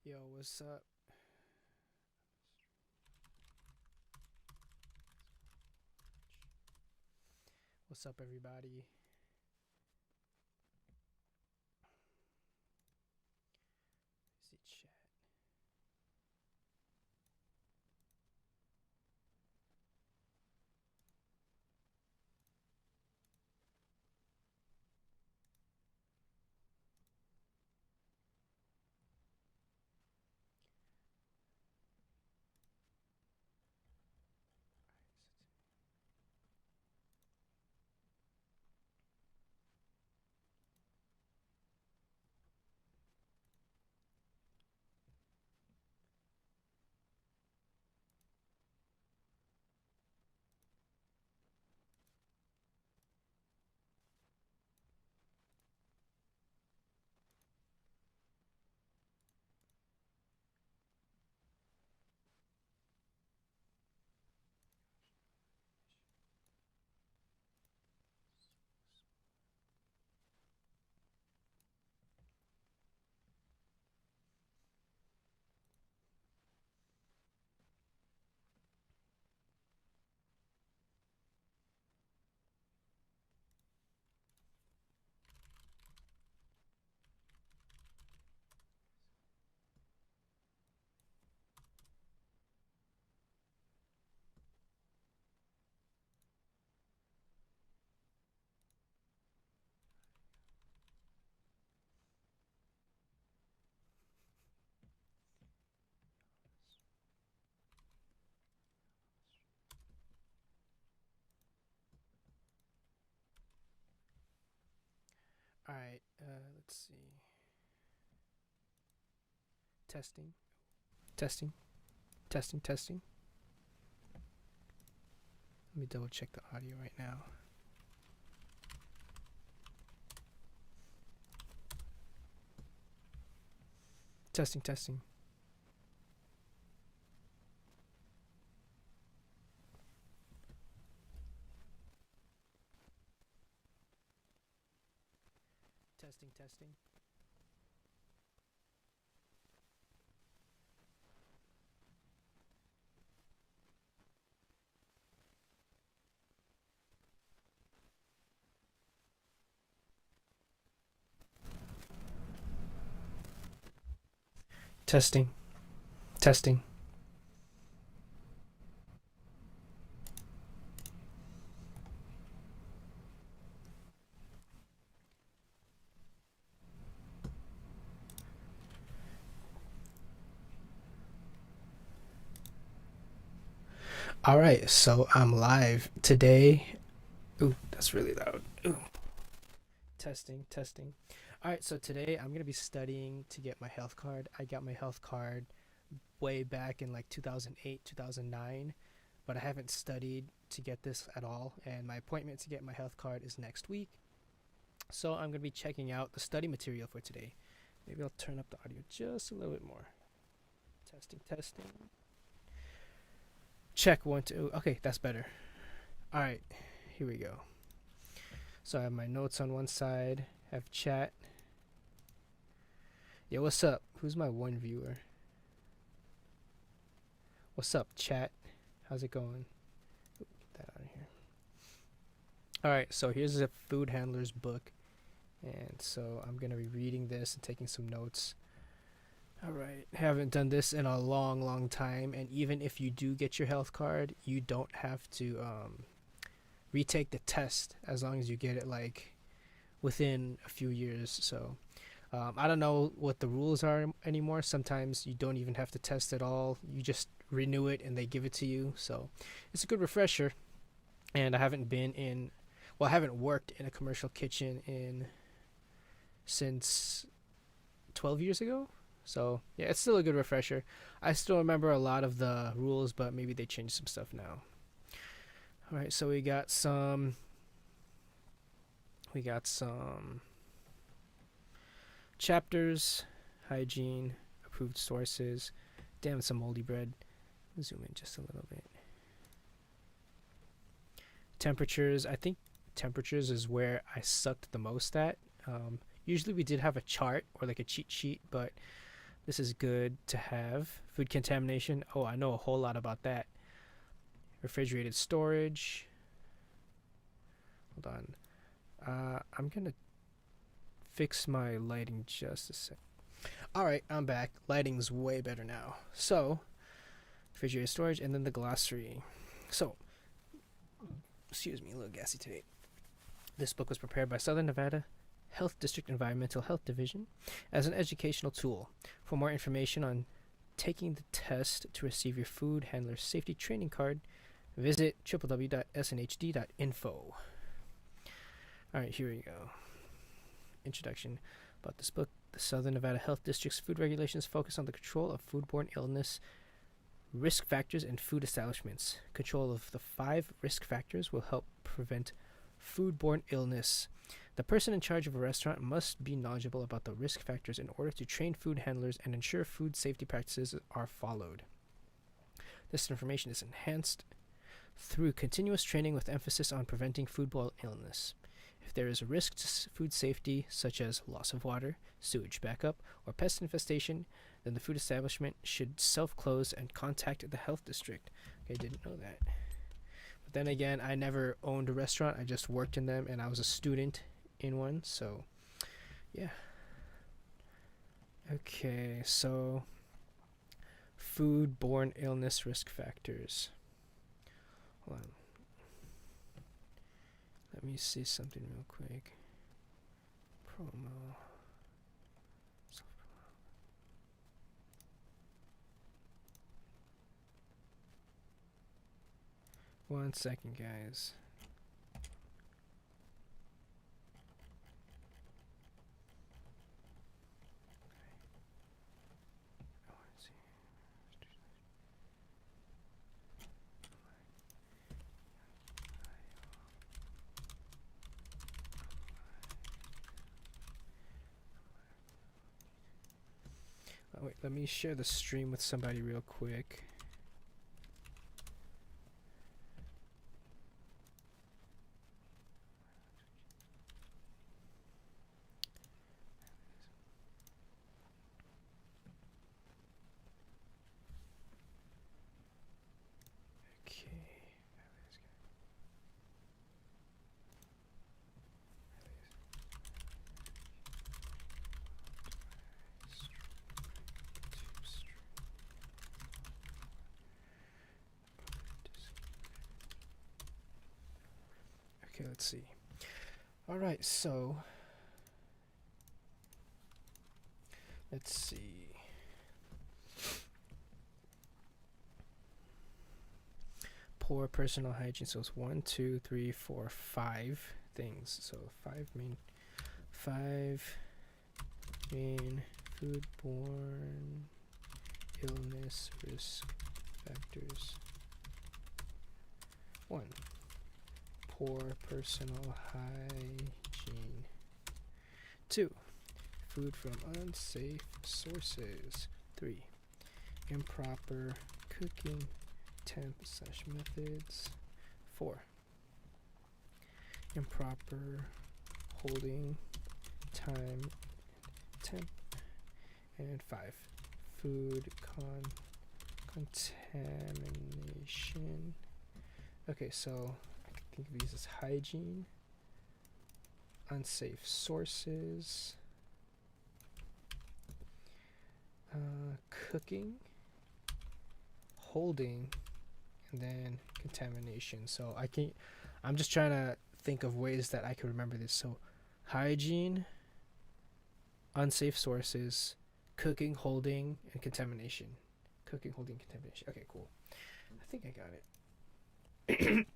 Yo, what's up? What's up, everybody? See chat. All right. Let's see. Testing. Testing. Testing. Testing. Let me double check the audio right now. Testing. Testing. Testing. Testing. Testing. Testing. All right. So I'm live today. Ooh, that's really loud. Ooh. Testing. Testing. All right. So today I'm gonna be studying to get my health card. I got my health card way back in like 2008, 2009, but I haven't studied to get this at all. And my appointment to get my health card is next week. So I'm going to be checking out the study material for today. Maybe I'll turn up the audio just a little bit more. Testing, testing. Check one, two. Okay, that's better. All right, here we go. So I have my notes on one side, have chat. Yo, what's up? Who's my one viewer? What's up, chat? How's it going? Get that out of here. All right, so here's a food handler's book. And so I'm going to be reading this and taking some notes. All right, haven't done this in a long, long time. And even if you do get your health card, you don't have to retake the test as long as you get it like within a few years. So I don't know what the rules are anymore. Sometimes you don't even have to test at all. You just renew it and they give it to you. So it's a good refresher. And I haven't been in, well, I haven't worked in a commercial kitchen in since 12 years ago. So yeah, it's still a good refresher. I still remember a lot of the rules, but maybe they changed some stuff now. All right, so we got some chapters, hygiene, approved sources. Damn, it's some moldy bread. Zoom in just a little bit. Temperatures. I think temperatures is where I sucked the most at. Usually we did have a chart or like a cheat sheet, but This is good to have. Food contamination. Oh, I know a whole lot about that. Refrigerated storage. Hold on. I'm gonna fix my lighting just a sec. Alright, I'm back. Lighting's way better now. So, refrigerated storage and then the glossary. So, excuse me, a little gassy today. This book was prepared by Southern Nevada Health District Environmental Health Division as an educational tool. For more information on taking the test to receive your food handler safety training card, visit www.snhd.info. Alright, here we go. Introduction about this book. The Southern Nevada Health District's food regulations focus on the control of foodborne illness, risk factors, and food establishments. Control of the 5 risk factors will help prevent foodborne illness. The person in charge of a restaurant must be knowledgeable about the risk factors in order to train food handlers and ensure food safety practices are followed. This information is enhanced through continuous training with emphasis on preventing foodborne illness. If there is a risk to food safety, such as loss of water, sewage backup, or pest infestation, then the food establishment should self-close and contact the health district. Okay, I didn't know that. But then again, I never owned a restaurant. I just worked in them, and I was a student in one, so yeah. Okay, so foodborne illness risk factors. Hold on. Let me see something real quick. Promo. 1 second, guys. Oh, wait, let me share the stream with somebody real quick. Okay, let's see. All right, so let's see. Poor personal hygiene. So it's 1, 2, 3, 4, 5 things. So 5 main foodborne illness risk factors. 1. Poor personal hygiene. 2. Food from unsafe sources. 3. Improper cooking temp/methods. 4. Improper holding time temp. And 5. Food contamination. Okay, so think of these as hygiene, unsafe sources, cooking, holding, and then contamination. So I'm just trying to think of ways that I could remember this. So hygiene, unsafe sources, cooking, holding, and contamination. Cooking, holding, contamination. Okay, cool. I think I got it.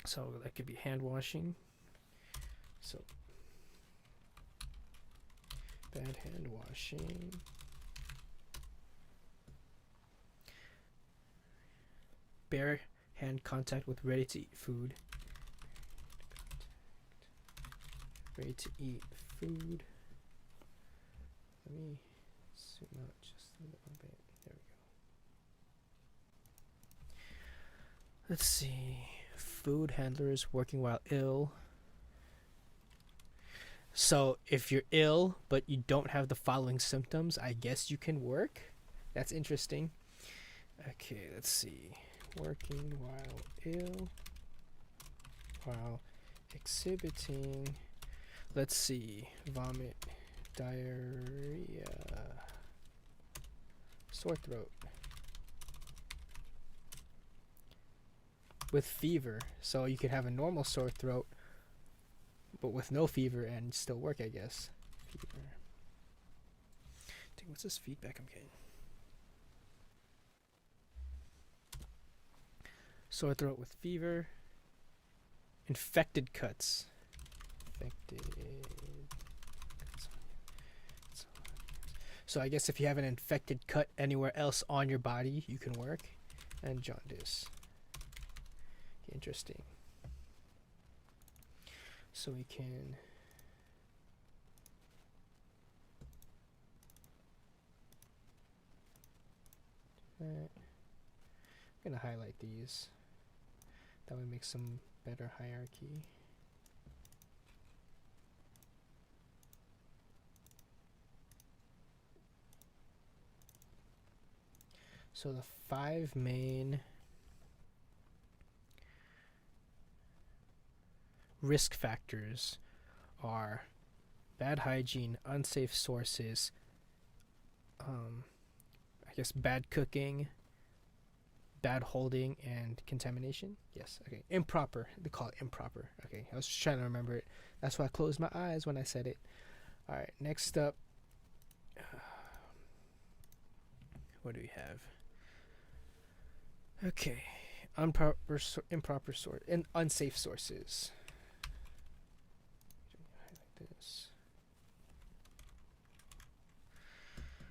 So that could be hand washing. So bad hand washing. Bare hand contact with ready to eat food. Ready to eat food. Let me zoom out just a little bit. There we go. Let's see. Food handlers working while ill. So if you're ill but you don't have the following symptoms, I guess you can work. That's interesting. Okay, let's see. Working while ill, while exhibiting, let's see, vomit, diarrhea, sore throat, with fever. So you could have a normal sore throat, but with no fever and still work, I guess. Fever. Dang, what's this feedback I'm getting? Sore throat with fever. Infected cuts. Infected cuts. So I guess if you have an infected cut anywhere else on your body, you can work. And jaundice. Interesting. So we can... I'm gonna highlight these. That would make some better hierarchy. So the 5 main risk factors are bad hygiene, unsafe sources, I guess bad cooking, bad holding, and contamination. Yes, okay. Improper. They call it improper. Okay, I was just trying to remember it. That's why I closed my eyes when I said it. All right, next up. What do we have? Okay, improper source and unsafe sources. Like this.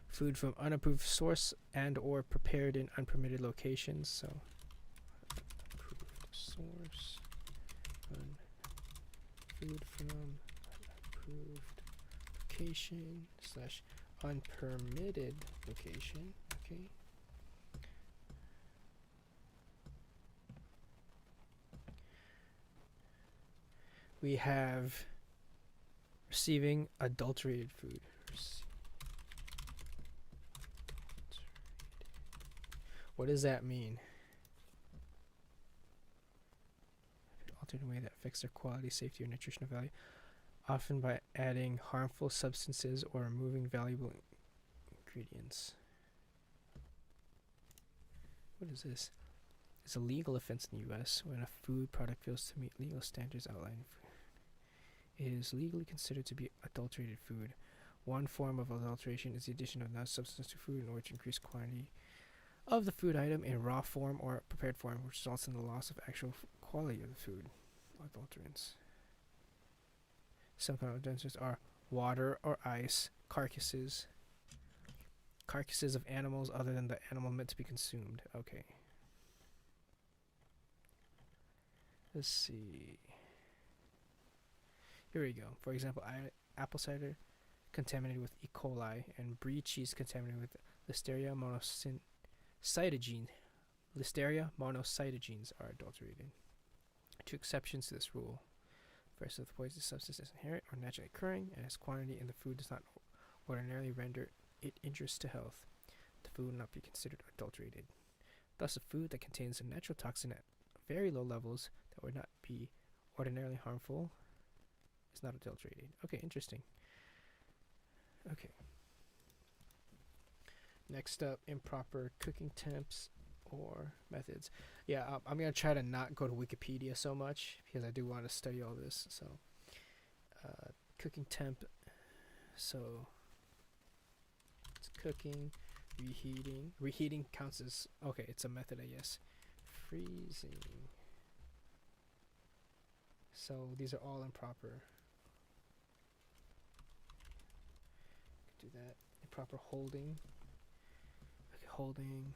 Food from unapproved source and or prepared in unpermitted locations. So, unapproved source, food from unapproved location / unpermitted location. Okay. We have receiving adulterated food. What does that mean? Altered in a way that affects their quality, safety, or nutritional value, often by adding harmful substances or removing valuable ingredients. What is this? It's a legal offense in the U.S. when a food product fails to meet legal standards outlined. It is legally considered to be adulterated food. One form of adulteration is the addition of non-substance to food in order to increase quantity of the food item in raw form or prepared form, which results in the loss of actual quality of the food. Adulterants. Some kind of adulterants are water or ice, carcasses of animals other than the animal meant to be consumed. Okay. Let's see. Here we go. For example, apple cider contaminated with E. coli and brie cheese contaminated with Listeria monocytogenes. Listeria monocytogenes are adulterated. 2 exceptions to this rule. First, if the poisonous substance is inherent or naturally occurring, and its quantity in the food does not ordinarily render it injurious to health, the food will not be considered adulterated. Thus, a food that contains a natural toxin at very low levels that would not be ordinarily harmful is not adulterated. Okay, interesting. Okay. Next up, improper cooking temps or methods. Yeah, I'm going to try to not go to Wikipedia so much because I do want to study all this. So, cooking temp. So, it's cooking, reheating. Reheating counts as, okay, it's a method, I guess. Freezing. So, these are all improper. Do that. Improper holding. Okay, holding.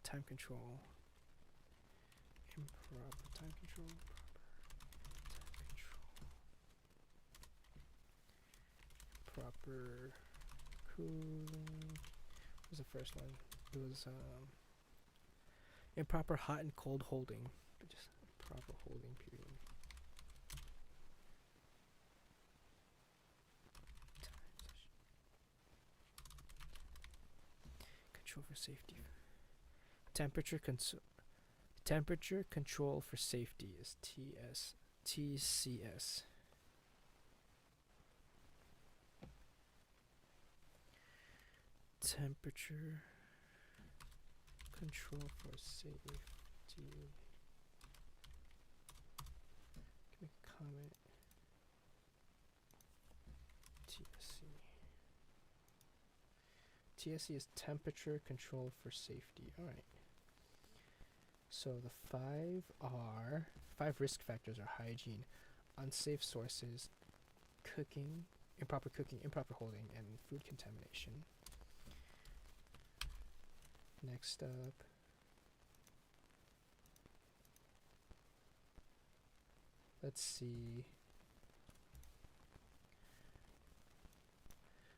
Time control. Improper time control. Proper cooling. What was the first one? It was improper hot and cold holding. Just proper holding period. control for safety. Temperature control for safety is TCS. Temperature control for safety. Make a comment. TSC is temperature control for safety. All right. So the five risk factors are hygiene, unsafe sources, improper cooking, improper holding, and food contamination. Next up, let's see.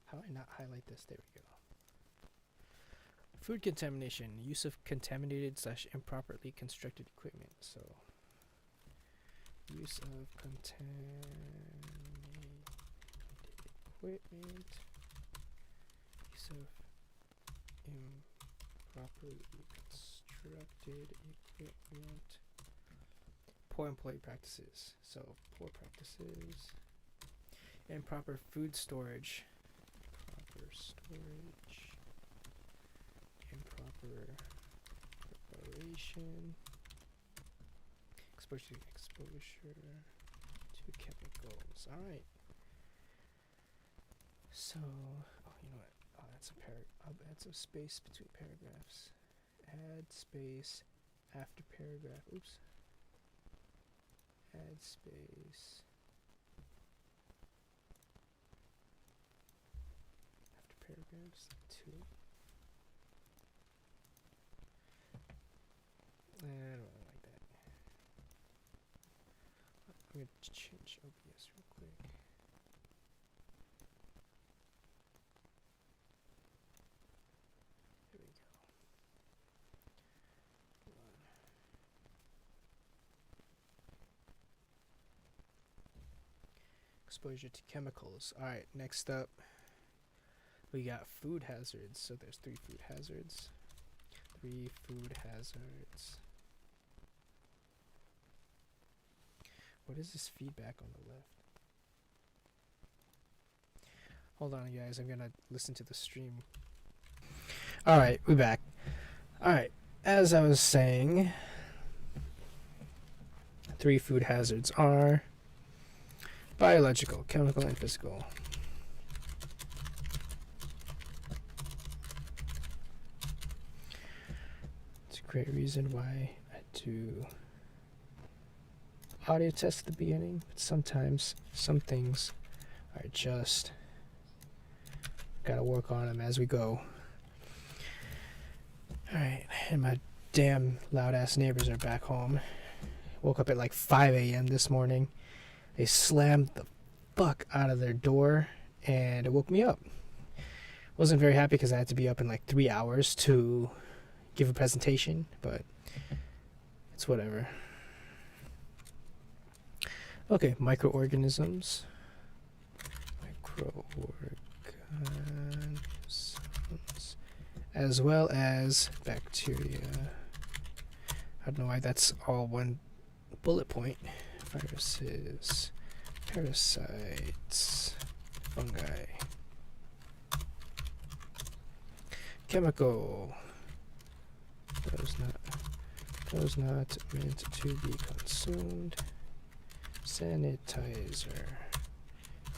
How do I not highlight this? There we go. Food contamination, use of contaminated / improperly constructed equipment. So, use of contaminated equipment, use of improperly constructed equipment, poor employee practices. So, poor practices, improper food storage, improper preparation, exposure to chemicals. All right. So, oh, you know what? Oh, that's I'll add some space between paragraphs. Add space after paragraph. Oops. Add space after paragraphs 2. I don't really like that. I'm going to change OBS real quick. Here we go. Hold on. Exposure to chemicals. Alright, next up, we got food hazards. So there's 3 food hazards. 3 food hazards. What is this feedback on the left? Hold on, guys. I'm gonna listen to the stream. Alright, we're back. Alright, as I was saying, 3 food hazards are biological, chemical, and physical. It's a great reason why I do audio test at the beginning, but sometimes some things are just gotta work on them as we go. Alright, and my damn loud ass neighbors are back home. Woke up at like 5 a.m. this morning. They slammed the fuck out of their door and it woke me up. Wasn't very happy because I had to be up in like 3 hours to give a presentation, but it's whatever. Okay, microorganisms. As well as bacteria. I don't know why that's all one bullet point. Viruses, parasites, fungi. Chemical. Those not meant to be consumed. Sanitizer,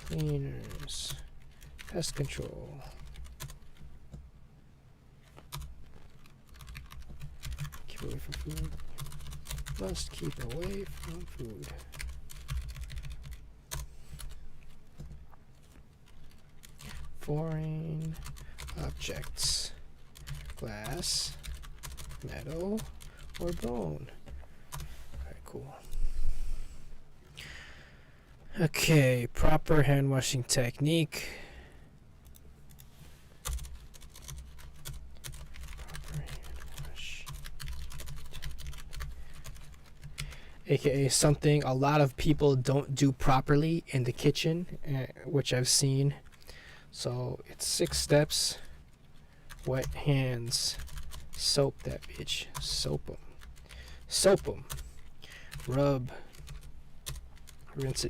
cleaners, pest control. Keep away from food. Must keep away from food. Foreign objects. Glass, metal, or bone. Alright, cool. Okay, proper hand washing technique. Proper hand wash. AKA something a lot of people don't do properly in the kitchen, which I've seen. So it's 6 steps. Wet hands. Soap that bitch. Soap them. Soap them. Rub. Rinse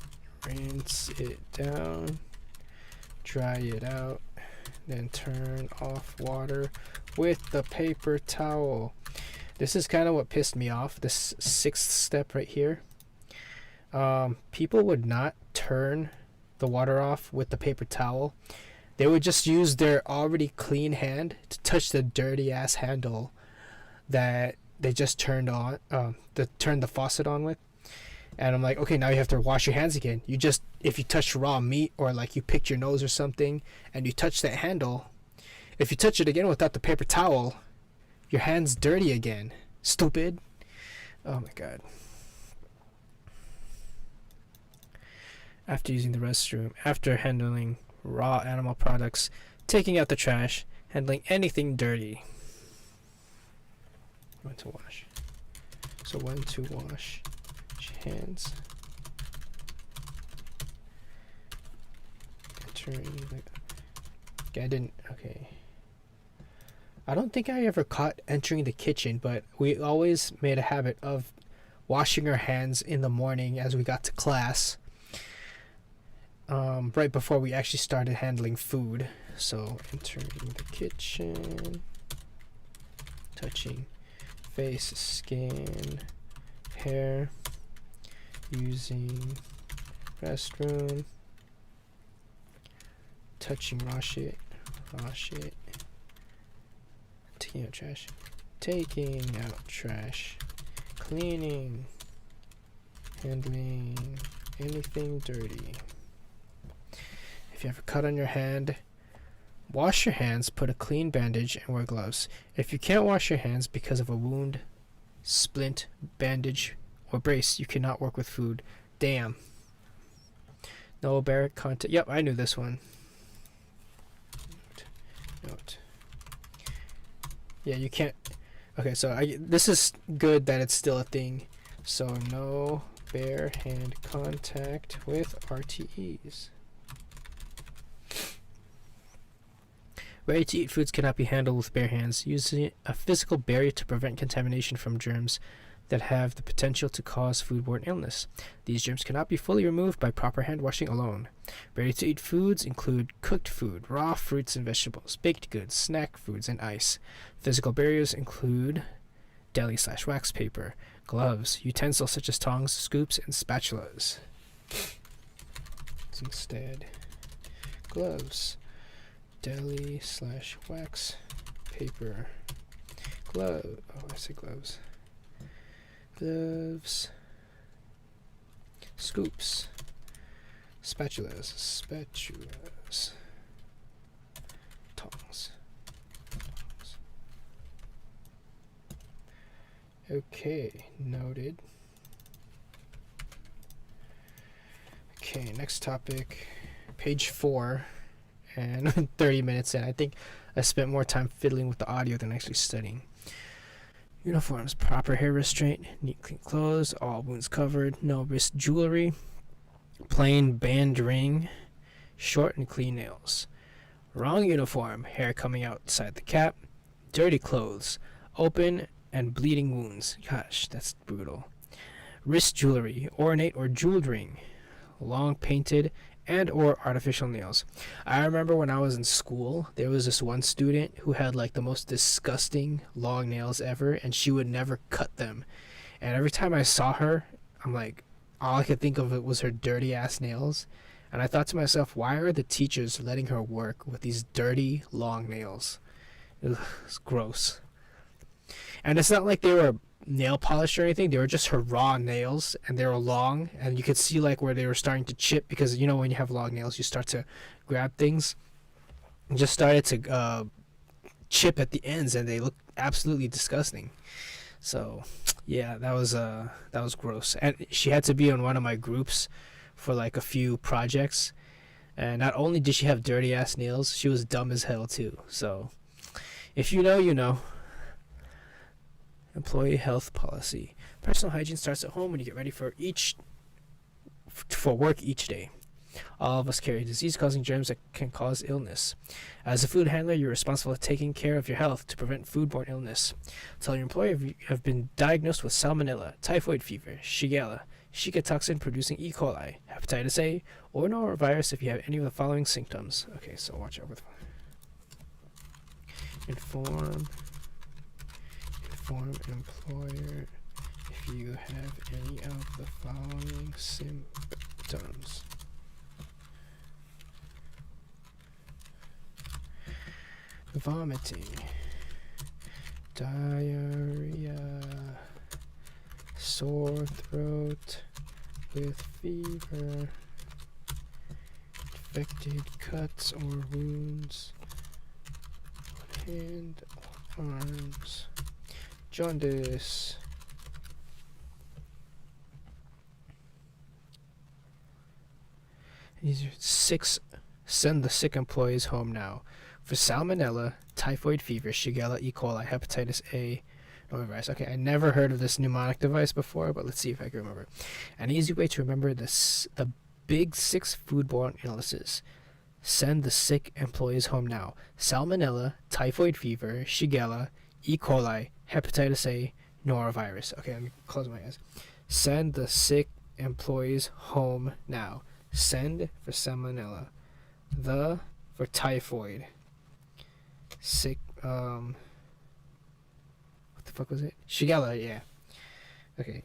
it down. Dry it out. Then turn off water with the paper towel. This is kind of what pissed me off. This 6th step right here. People would not turn the water off with the paper towel. They would just use their already clean hand to touch the dirty ass handle that they just turned on, turned the faucet on with. And I'm like, okay, now you have to wash your hands again. If you touch raw meat or like you picked your nose or something and you touch that handle, if you touch it again without the paper towel, your hand's dirty again. Stupid. Oh my god. After using the restroom, after handling raw animal products, taking out the trash, handling anything dirty. When to wash. So when to wash your hands. Okay. I don't think I ever caught entering the kitchen, but we always made a habit of washing our hands in the morning as we got to class. Right before we actually started handling food. So entering the kitchen, touching face, skin, hair, using restroom, touching raw shit, taking out trash, cleaning, handling anything dirty. If you have a cut on your hand, wash your hands, put a clean bandage, and wear gloves. If you can't wash your hands because of a wound, splint, bandage, or brace, you cannot work with food. Damn. No barrack contact. Yep, I knew this one. Note. Yeah, you can't. Okay, so this is good that it's still a thing. So no bare hand contact with RTEs. Ready-to-eat foods cannot be handled with bare hands, using a physical barrier to prevent contamination from germs that have the potential to cause foodborne illness. These germs cannot be fully removed by proper hand washing alone. Ready-to-eat foods include cooked food, raw fruits and vegetables, baked goods, snack foods, and ice. Physical barriers include deli/wax paper, gloves, utensils such as tongs, scoops, and spatulas. Instead, gloves. Deli/wax paper, glove. Oh, I say gloves. Gloves, scoops, spatulas, tongs. Okay, noted. Okay, next topic, page 4. And 30 minutes in, I think I spent more time fiddling with the audio than actually studying. Uniforms, proper hair restraint, neat clean clothes, all wounds covered, no wrist jewelry, plain band ring, short and clean nails. Wrong uniform, hair coming outside the cap, dirty clothes, open and bleeding wounds. Gosh, that's brutal. Wrist jewelry, ornate or jeweled ring, long painted and or artificial nails. I remember when I was in school, there was this one student who had like the most disgusting long nails ever, and she would never cut them. And every time I saw her, I'm like, all I could think of it was her dirty ass nails. And I thought to myself, why are the teachers letting her work with these dirty long nails? Ugh, it's gross. And it's not like they were nail polish or anything. They were just her raw nails, and they were long, and you could see like where they were starting to chip, because you know when you have long nails you start to grab things. It just started to chip at the ends, and they look absolutely disgusting. So yeah, that was gross. And she had to be on one of my groups for like a few projects, and not only did she have dirty ass nails, she was dumb as hell too. So if you know, you know. Employee health policy. Personal hygiene starts at home when you get ready for work each day. All of us carry disease-causing germs that can cause illness. As a food handler, you're responsible for taking care of your health to prevent foodborne illness. Tell your employer if you have been diagnosed with salmonella, typhoid fever, Shigella, Shiga toxin-producing E. coli, hepatitis A, or norovirus if you have any of the following symptoms. Okay, so watch out with inform employer if you have any of the following symptoms. Vomiting, diarrhea, sore throat with fever, infected cuts or wounds on hand, arms, jaundice. These are 6. Send the sick employees home now. For salmonella, typhoid fever, Shigella, E. coli, hepatitis A, norovirus. Okay, I never heard of this mnemonic device before, but let's see if I can remember. An easy way to remember this: the big 6 foodborne illnesses. Send the sick employees home now. Salmonella, typhoid fever, Shigella, E. coli, hepatitis A, norovirus. Okay, let me close my eyes. Send the sick employees home now. Send for salmonella. The for typhoid. Sick, what the fuck was it? Shigella, yeah. Okay,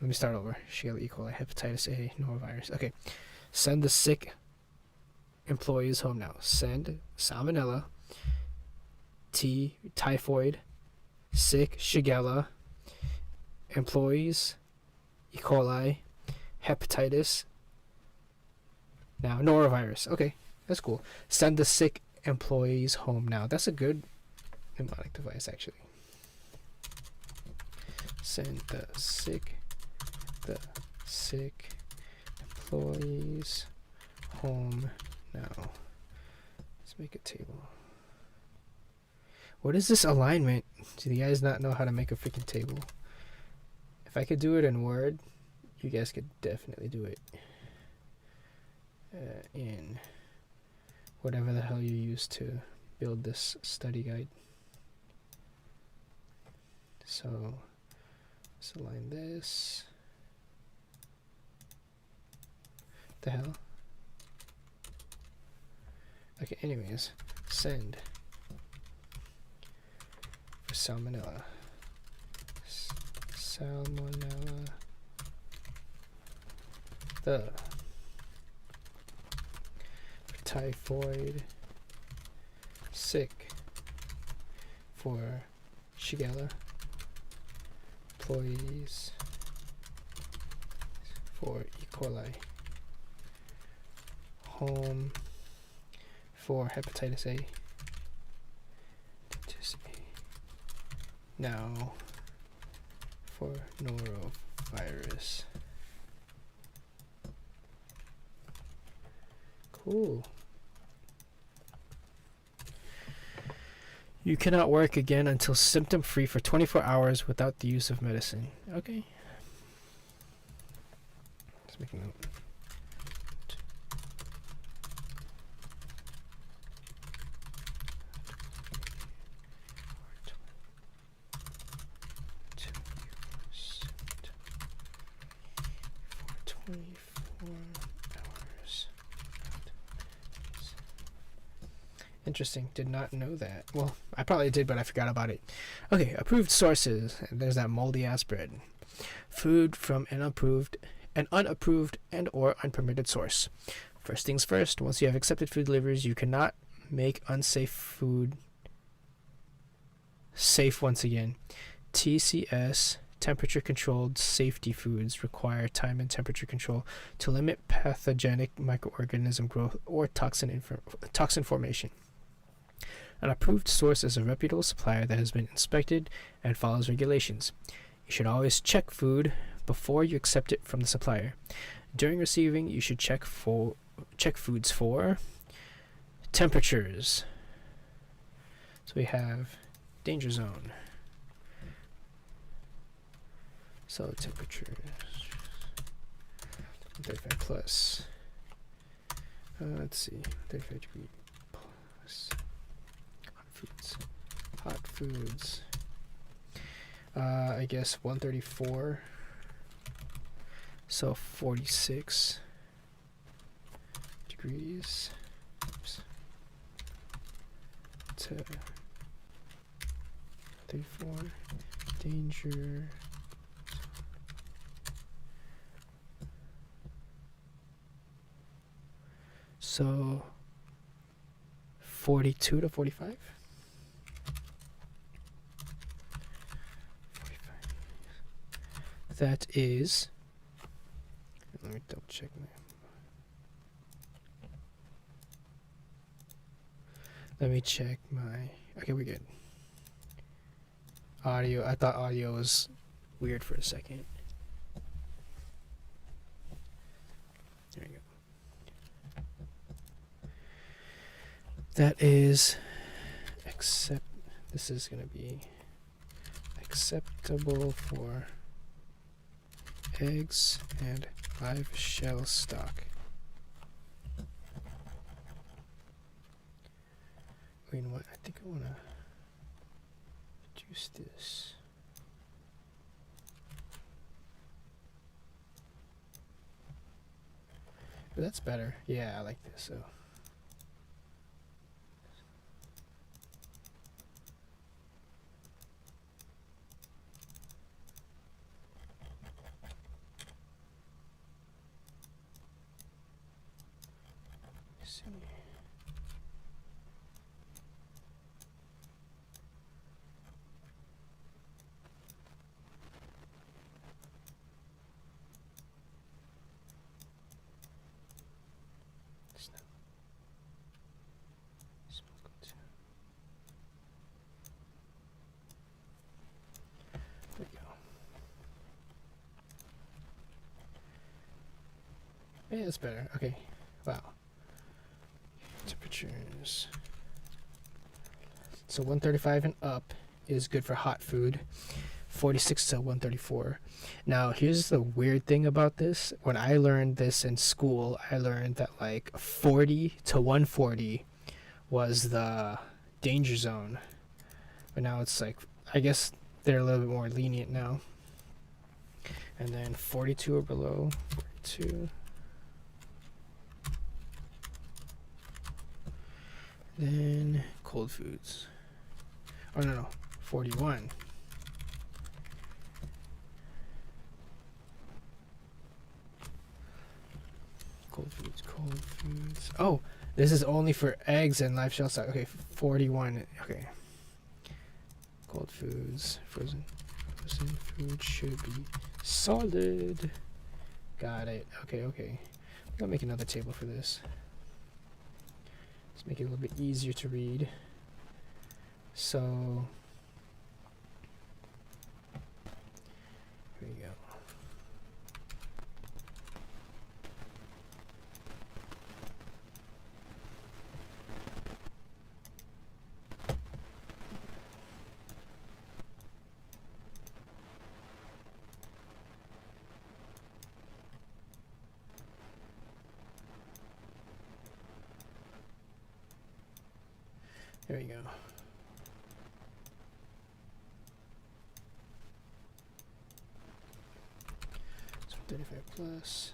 let me start over. Shigella, E. coli, hepatitis A, norovirus. Okay, send the sick employees home now. Send salmonella, typhoid, sick, Shigella, employees, E. coli, hepatitis, now norovirus. Okay, that's cool. Send the sick employees home now. That's a good mnemonic device, actually. Send the sick employees home now. Let's make a table. What is this alignment? Do you guys not know how to make a freaking table? If I could do it in Word, you guys could definitely do it in whatever the hell you use to build this study guide. So let's align this. What the hell? Okay, anyways, send for salmonella. Salmonella. The for typhoid. Sick for Shigella. Employees for E. coli. Home for hepatitis A. Now for norovirus. Cool. You cannot work again until symptom-free for 24 hours without the use of medicine. Okay. Let's make a note. Interesting. Did not know that. Well, I probably did, but I forgot about it. Okay, approved sources. There's that moldy ass bread. Food from an unapproved and or unpermitted source. First things first, once you have accepted food deliveries, you cannot make unsafe food safe once again. TCS, temperature controlled safety foods, require time and temperature control to limit pathogenic microorganism growth or toxin formation. An approved source is a reputable supplier that has been inspected and follows regulations. You should always check food before you accept it from the supplier. During receiving, you should check foods for temperatures. So we have danger zone. So temperatures 35 plus Let's see, 35 degree plus hot foods. I guess 134. So 46 degrees. Oops. To 34. Danger. So 42 to 45. 45. That is. Let me double check my. Let me check my. Okay, we're good. Audio. I thought audio was weird for a second. There you go. That is this is gonna be acceptable for eggs and live shell stock. You know what? I think I wanna reduce this. But that's better. Yeah, I like this. So. See. There we go. Yeah, that's better. Okay. Wow. Temperatures. So 135 and up is good for hot food. 46 to 134. Now, here's the weird thing about this. When I learned this in school, I learned that like 40 to 140 was the danger zone. But now it's like, I guess they're a little bit more lenient now. And then 42 or below. 42. Then cold foods. Oh, no. 41. Cold foods. Oh, this is only for eggs and live shell stock. Okay, 41. Okay. Cold foods. Frozen food should be solid. Got it. Okay. I'll make another table for this. Let's make it a little bit easier to read. So, here we go. There we go. So 35 plus.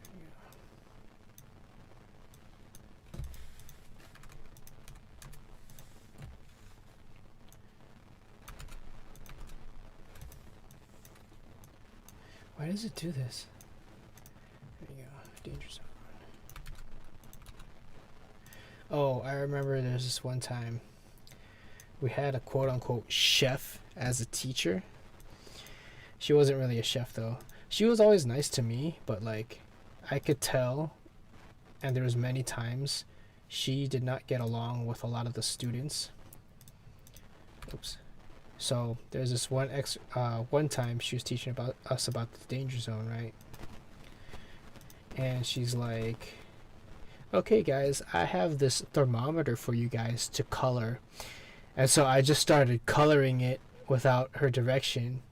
There we go. Why does it do this? There you go. Danger zone. Oh, I remember there's this one time we had a quote-unquote chef as a teacher. She wasn't really a chef though. She was always nice to me, but like I could tell, and there was many times she did not get along with a lot of the students. Oops. So there's this one time she was teaching about the danger zone, right? And she's like, okay guys, I have this thermometer for you guys to color. And so I just started coloring it without her direction.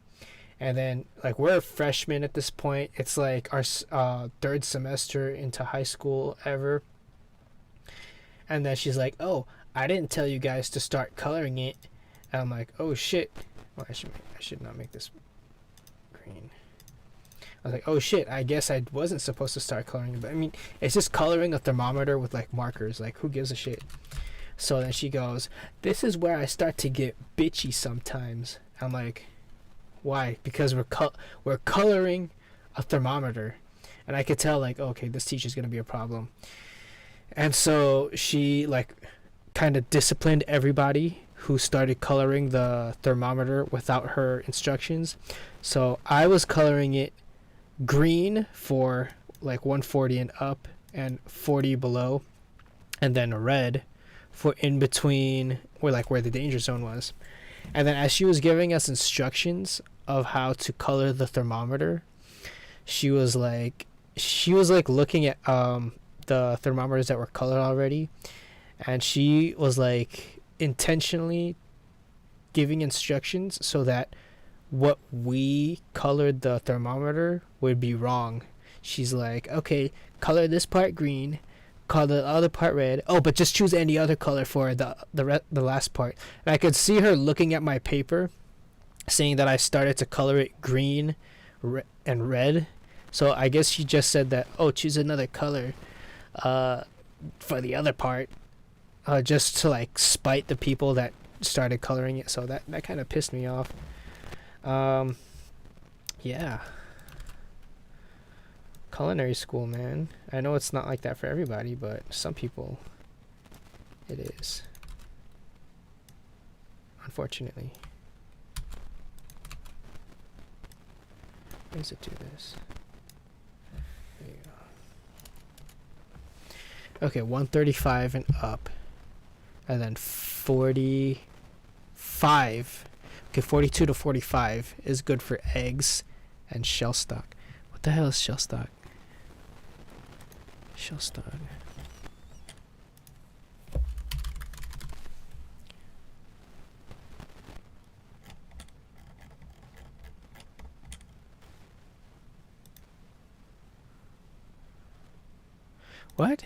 And then like we're freshmen at this point. It's like our third semester into high school ever. And then she's like, "Oh, I didn't tell you guys to start coloring it." And I'm like, "Oh shit." Well, I should not make this green. I was like, "Oh shit, I guess I wasn't supposed to start coloring it." But I mean, it's just coloring a thermometer with like markers. Like, who gives a shit? So then she goes, "This is where I start to get bitchy sometimes." I'm like, "Why?" Because we're coloring a thermometer, and I could tell like, okay, this teacher's gonna be a problem. And so she like kind of disciplined everybody who started coloring the thermometer without her instructions. So I was coloring it green for like 140 and up and 40 below, and then red for in between where the danger zone was. And then as she was giving us instructions of how to color the thermometer, she was like looking at the thermometers that were colored already, and she was like intentionally giving instructions so that what we colored the thermometer would be wrong. She's like, "Okay, color this part green, color the other part red. Oh, but just choose any other color for the last part." And I could see her looking at my paper, saying that I started to color it green, and red. So I guess she just said that, "Oh, choose another color, for the other part," just to like spite the people that started coloring it. So that kind of pissed me off. Yeah. Culinary school, man. I know it's not like that for everybody, but some people it is. Unfortunately. Where does it do this? There you go. Okay, 135 and up. And then 45. Okay, 42 to 45 is good for eggs and shell stock. What the hell is shell stock? Shell stock. What?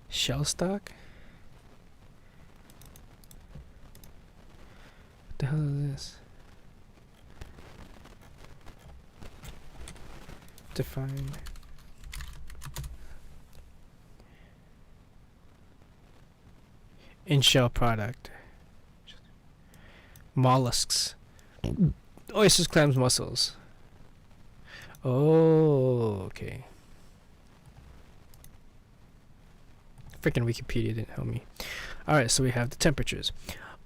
Shell stock? What the hell is this? Define. In shell product. Mollusks. Oysters, clams, mussels. Oh, okay. Freaking Wikipedia didn't help me. Alright, so we have the temperatures.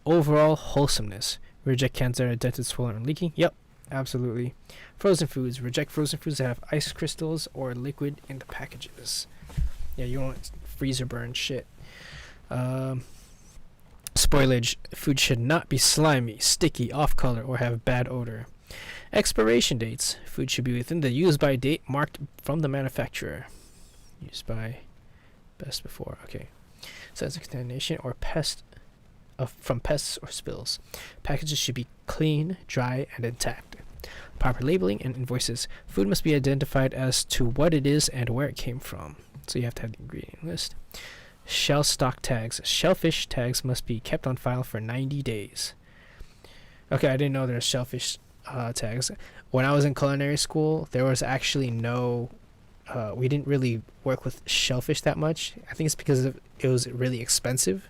Overall wholesomeness. Reject cans that are dented, swollen, or leaking. Yep, absolutely. Frozen foods. Reject frozen foods that have ice crystals or liquid in the packages. Yeah, you want freezer burn shit. Spoilage. Food should not be slimy, sticky, off color, or have bad odor. Expiration dates. Food should be within the use by date marked from the manufacturer. Used by, best before. Okay. Signs of contamination or from pests or spills. Packages should be clean, dry, and intact. Proper labeling and invoices. Food must be identified as to what it is and where it came from. So you have to have the ingredient list. Shell stock tags. Shellfish tags must be kept on file for 90 days. Okay, I didn't know there were shellfish tags. When I was in culinary school, there was actually no... we didn't really work with shellfish that much. I think it's because it was really expensive.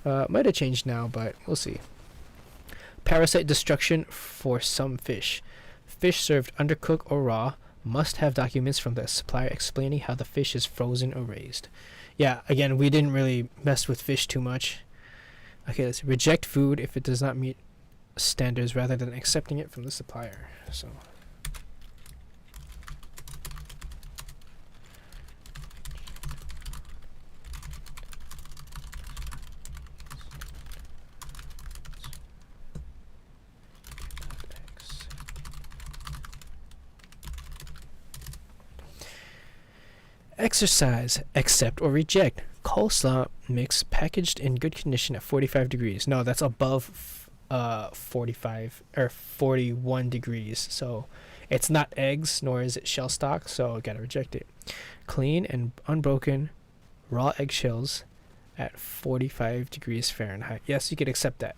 Might have changed now, but we'll see. Parasite destruction for some fish. Fish served undercooked or raw must have documents from the supplier explaining how the fish is frozen or raised. Yeah, again, we didn't really mess with fish too much. Okay, let's reject food if it does not meet standards rather than accepting it from the supplier. So... Exercise. Accept or reject. Coleslaw mix packaged in good condition at 45 degrees. No, that's above 45 or 41 degrees. So it's not eggs, nor is it shell stock, so gotta reject it. Clean and unbroken raw eggshells at 45 degrees Fahrenheit. Yes, you could accept that.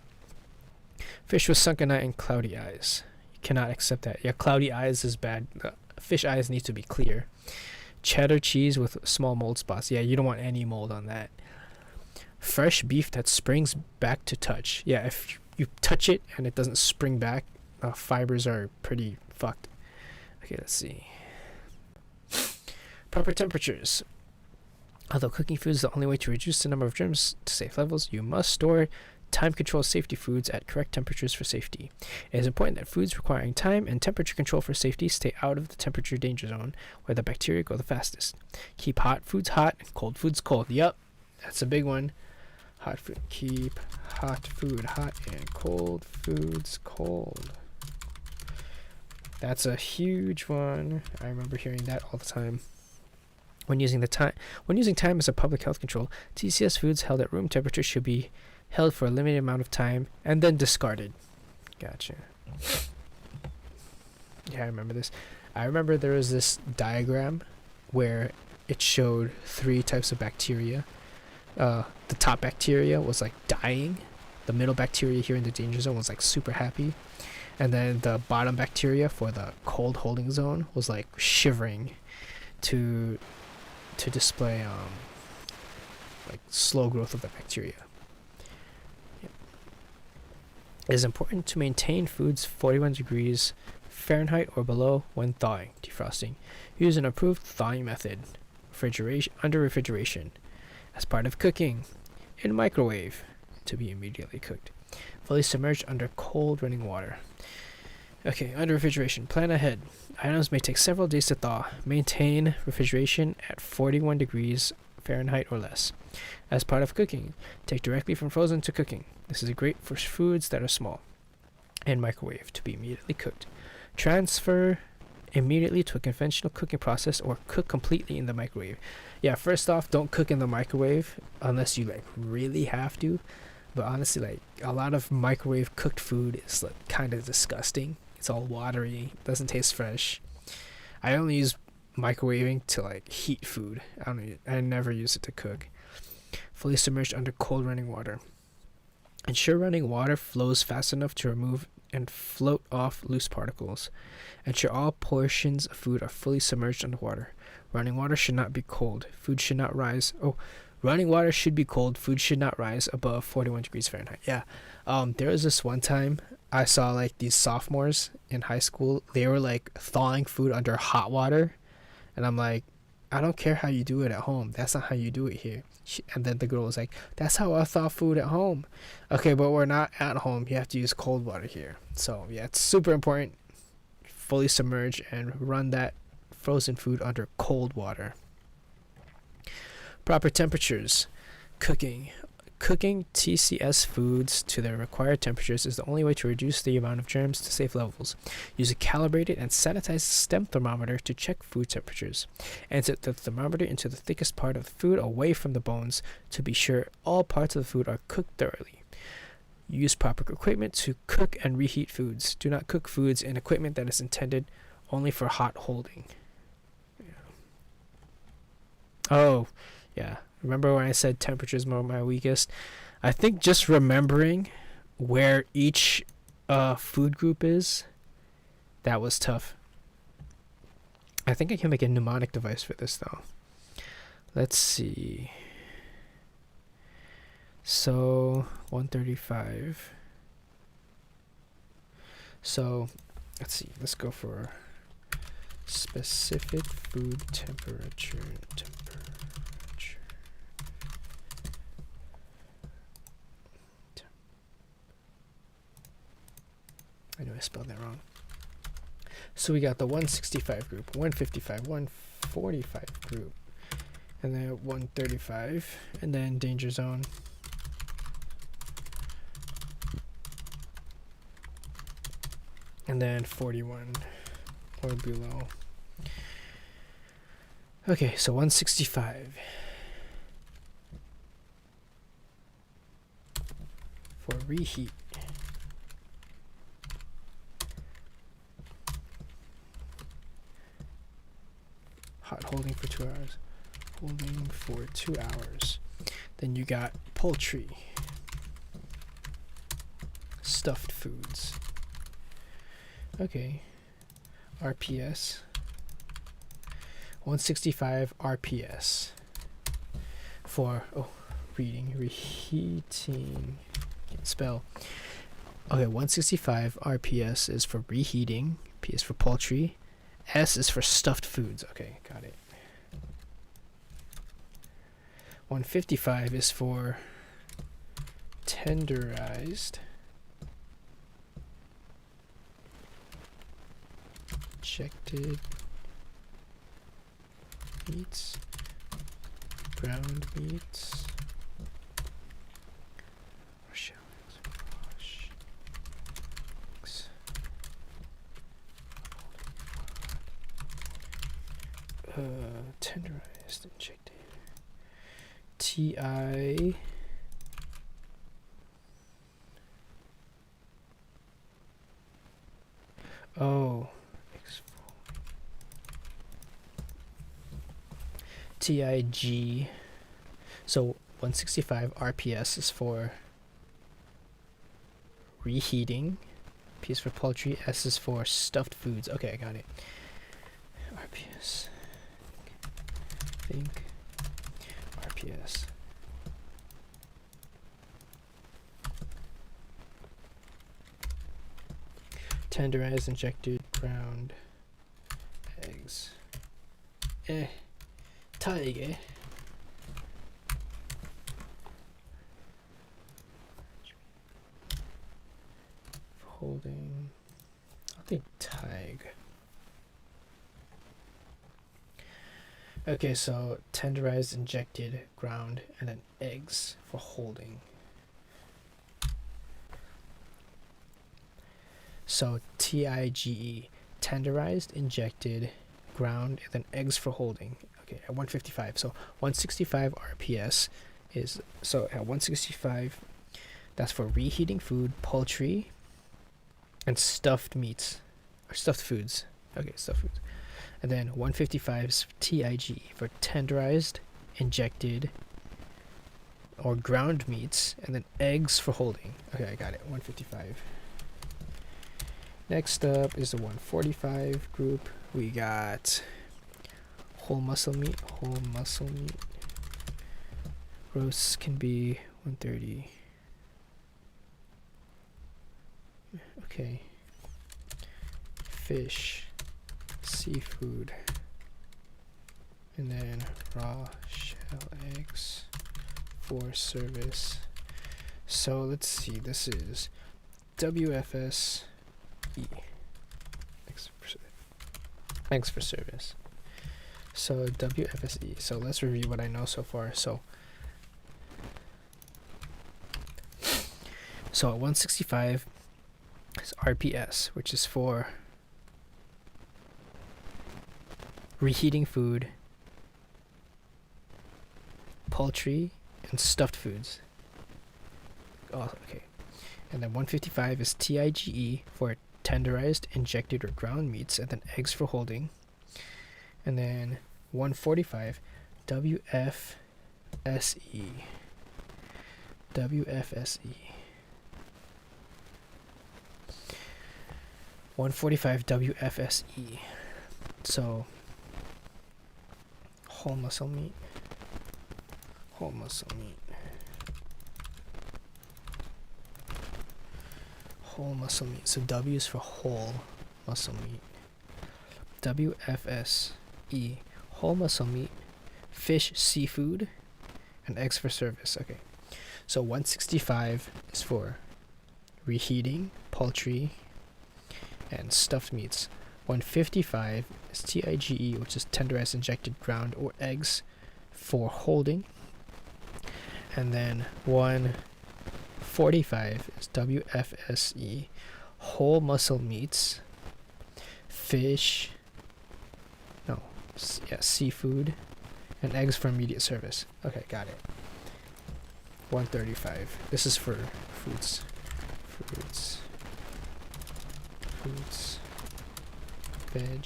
Fish with sunken eye and cloudy eyes. You cannot accept that. Yeah, cloudy eyes is bad. Fish eyes need to be clear. Cheddar cheese with small mold spots. Yeah, you don't want any mold on that. Fresh beef that springs back to touch. Yeah, if you touch it and it doesn't spring back, fibers are pretty fucked. Okay, let's see. Proper temperatures. Although cooking food is the only way to reduce the number of germs to safe levels, you must store time-controlled safety foods at correct temperatures for safety. It is important that foods requiring time and temperature control for safety stay out of the temperature danger zone, where the bacteria go the fastest. Keep hot foods hot and cold foods cold. Yup, that's a big one. Hot food. Keep hot food hot and cold foods cold. That's a huge one. I remember hearing that all the time. When using time as a public health control, TCS foods held at room temperature should be held for a limited amount of time and then discarded. Gotcha. Yeah, I remember this. I remember there was this diagram where it showed 3 types of bacteria. The top bacteria was like dying. The middle bacteria here in the danger zone was like super happy. And then the bottom bacteria for the cold holding zone was like shivering to display like slow growth of the bacteria. Yep. It is important to maintain foods 41 degrees Fahrenheit or below when thawing, defrosting. Use an approved thawing method, under refrigeration, as part of cooking, in microwave, to be immediately cooked. Fully submerged under cold running water. Okay, under refrigeration. Plan ahead. Items may take several days to thaw. Maintain refrigeration at 41 degrees Fahrenheit or less. As part of cooking, take directly from frozen to cooking. This is great for foods that are small. And microwave to be immediately cooked. Transfer immediately to a conventional cooking process or cook completely in the microwave. Yeah, first off, don't cook in the microwave unless you like really have to. But honestly, like a lot of microwave cooked food is like kind of disgusting. It's all watery, doesn't taste fresh. I only use microwaving to like heat food. I never use it to cook. Fully submerged under cold running water. Ensure running water flows fast enough to remove and float off loose particles. Ensure all portions of food are fully submerged underwater. Running water should not be cold. Food should not rise. Running water should be cold. Food should not rise above 41 degrees Fahrenheit. Yeah. There was this one time I saw like these sophomores in high school. They were like thawing food under hot water. And I'm like, I don't care how you do it at home. That's not how you do it here. And then the girl was like, that's how I thaw food at home. Okay, but we're not at home. You have to use cold water here. So yeah, it's super important. Fully submerge and run that frozen food under cold water. Proper temperatures. Cooking TCS foods to their required temperatures is the only way to reduce the amount of germs to safe levels. Use a calibrated and sanitized STEM thermometer to check food temperatures. Insert the thermometer into the thickest part of the food away from the bones to be sure all parts of the food are cooked thoroughly. Use proper equipment to cook and reheat foods. Do not cook foods in equipment that is intended only for hot holding. Oh, yeah. Remember when I said temperature is my weakest? I think just remembering where each food group is, that was tough. I think I can make a mnemonic device for this though. Let's see. So 135. So let's see. Let's go for specific food temperature. I know I spelled that wrong. So we got the 165 group, 155, 145 group, and then 135, and then danger zone. And then 41 or below. Okay, so 165. For reheat. hot holding for 2 hours. Holding for 2 hours. Then you got poultry. Stuffed foods. Okay. RPS. 165 RPS. For, reading, reheating. Can't spell. Okay, 165 RPS is for reheating. P is for poultry. S is for stuffed foods. Okay, got it. 155 is for tenderized. Injected meats. Ground meats. Tenderized, injected. TI. Oh. TIG. So 165 RPS is for reheating. P is for poultry. S is for stuffed foods. Okay, I got it. RPS. Think RPS. Tenderized, injected, ground eggs. Tiger. Holding. I think Tig. Okay, so tenderized, injected, ground, and then eggs for holding. So TIGE, tenderized, injected, ground, and then eggs for holding. Okay, at 155. So 165 RPS is, so at 165, that's for reheating food, poultry, and stuffed meats, or stuffed foods. Okay, stuffed foods. And then 155 is TIG for tenderized, injected, or ground meats, and then eggs for holding. Okay, I got it. 155. Next up is the 145 group. We got whole muscle meat. Whole muscle meat. Roasts can be 130. Okay. Fish. Seafood, and then raw shell eggs for service. So let's see, this is WFSE, eggs for service. So WFSE, so let's review what I know so far. So at 165 is RPS, which is for reheating food, poultry, and stuffed foods. Oh, okay. And then 155 is TIGE for tenderized, injected, or ground meats, and then eggs for holding. And then 145, WFSE. WFSE. 145 WFSE. So whole muscle meat. Whole muscle meat. Whole muscle meat. So W is for whole muscle meat. WFSE. Whole muscle meat, fish, seafood, and eggs for service. Okay. So 165 is for reheating, poultry, and stuffed meats. 155 is TIGE, which is tenderized, injected, ground, or eggs for holding. And then 145 is WFSE, whole muscle meats, fish, seafood, and eggs for immediate service. Okay, got it. 135. This is for fruits. Veg,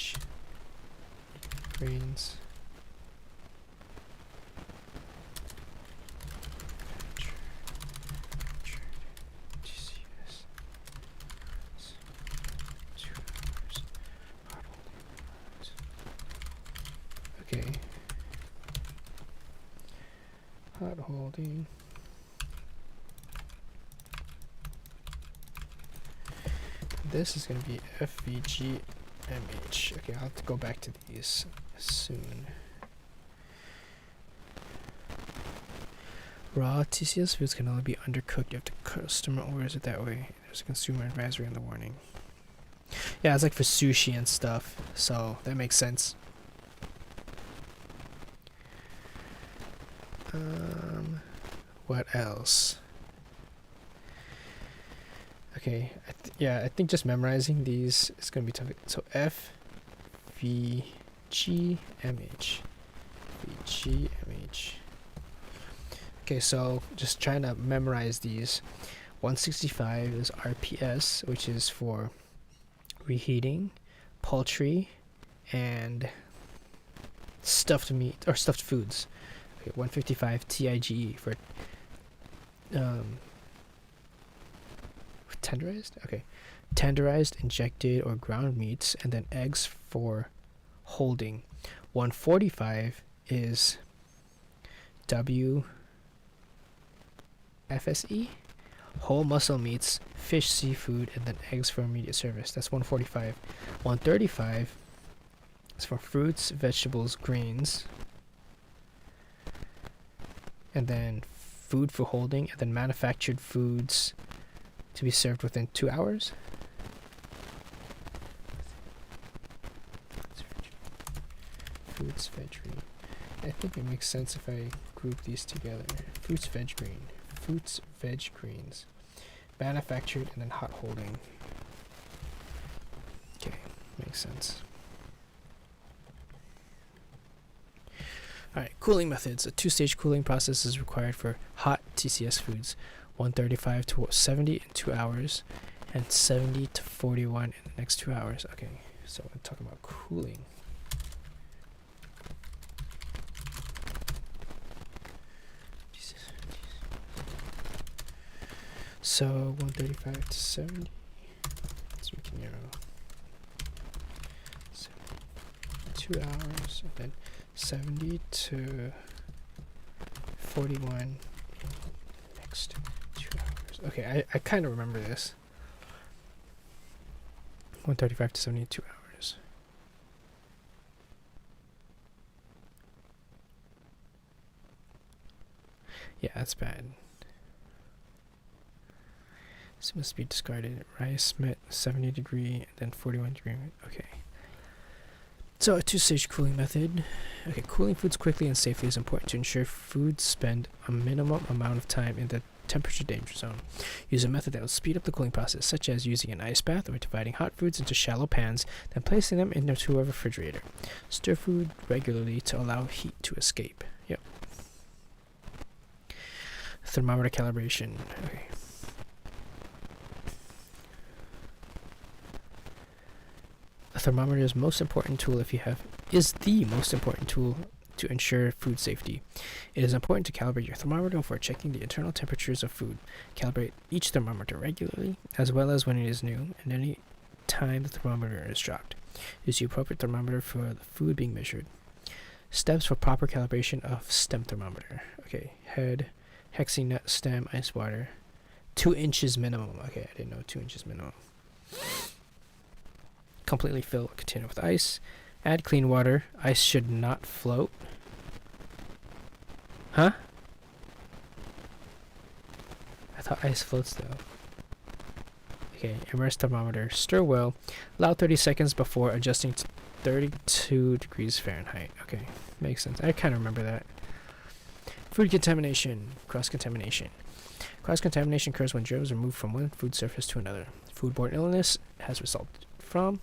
grains, Okay. Hot holding. This is going to be FVGMH. Okay, I'll have to go back to these soon. Raw TCS foods can only be undercooked if the customer orders it that way. There's a consumer advisory in the warning. Yeah, it's like for sushi and stuff, so that makes sense. What else? Okay, I think just memorizing these is gonna be tough. So FVGMH, VGMH. Okay, so just trying to memorize these. 165 is RPS, which is for reheating, poultry, and stuffed meat or stuffed foods. Okay, 155 TIGE for tenderized. Okay, tenderized, injected, or ground meats, and then eggs for holding. 145 is WFSE, whole muscle meats, fish, seafood, and then eggs for immediate service. That's 145. 135 is for fruits, vegetables, grains, and then food for holding, and then manufactured foods to be served within 2 hours. Fruits, veg, green. I think it makes sense if I group these together. Fruits, veg, green. Fruits, veg, greens. Manufactured and then hot holding. Okay, makes sense. Alright, cooling methods. A 2-stage cooling process is required for hot TCS foods. 135 to 70 in 2 hours, and 70 to 41 in the next 2 hours. Okay, so we're talking about cooling. So 135 to 70. So we can arrow 2 hours, and then 70 to 41 next 2 hours. Okay, I kind of remember this. 135 to 72 hours. Yeah, that's bad. This must be discarded. Rice met 70 degree and then 41 degree. Okay. So a 2-stage cooling method. Okay, cooling foods quickly and safely is important to ensure foods spend a minimum amount of time in the temperature danger zone. Use a method that will speed up the cooling process, such as using an ice bath or dividing hot foods into shallow pans, then placing them into a refrigerator. Stir food regularly to allow heat to escape. Yep. Thermometer calibration. Okay. A thermometer is the most important tool to ensure food safety. It is important to calibrate your thermometer for checking the internal temperatures of food. Calibrate each thermometer regularly, as well as when it is new, and any time the thermometer is dropped. Use the appropriate thermometer for the food being measured. Steps for proper calibration of stem thermometer. Okay, head, hexing nut, stem, ice water. 2 inches minimum. Okay, I didn't know 2 inches minimum. Completely fill a container with ice. Add clean water. Ice should not float. Huh? I thought ice floats though. Okay, immerse thermometer. Stir well. Allow 30 seconds before adjusting to 32 degrees Fahrenheit. Okay, makes sense. I kind of remember that. Food contamination. Cross-contamination. Cross-contamination occurs when germs are moved from one food surface to another. Foodborne illness has resulted from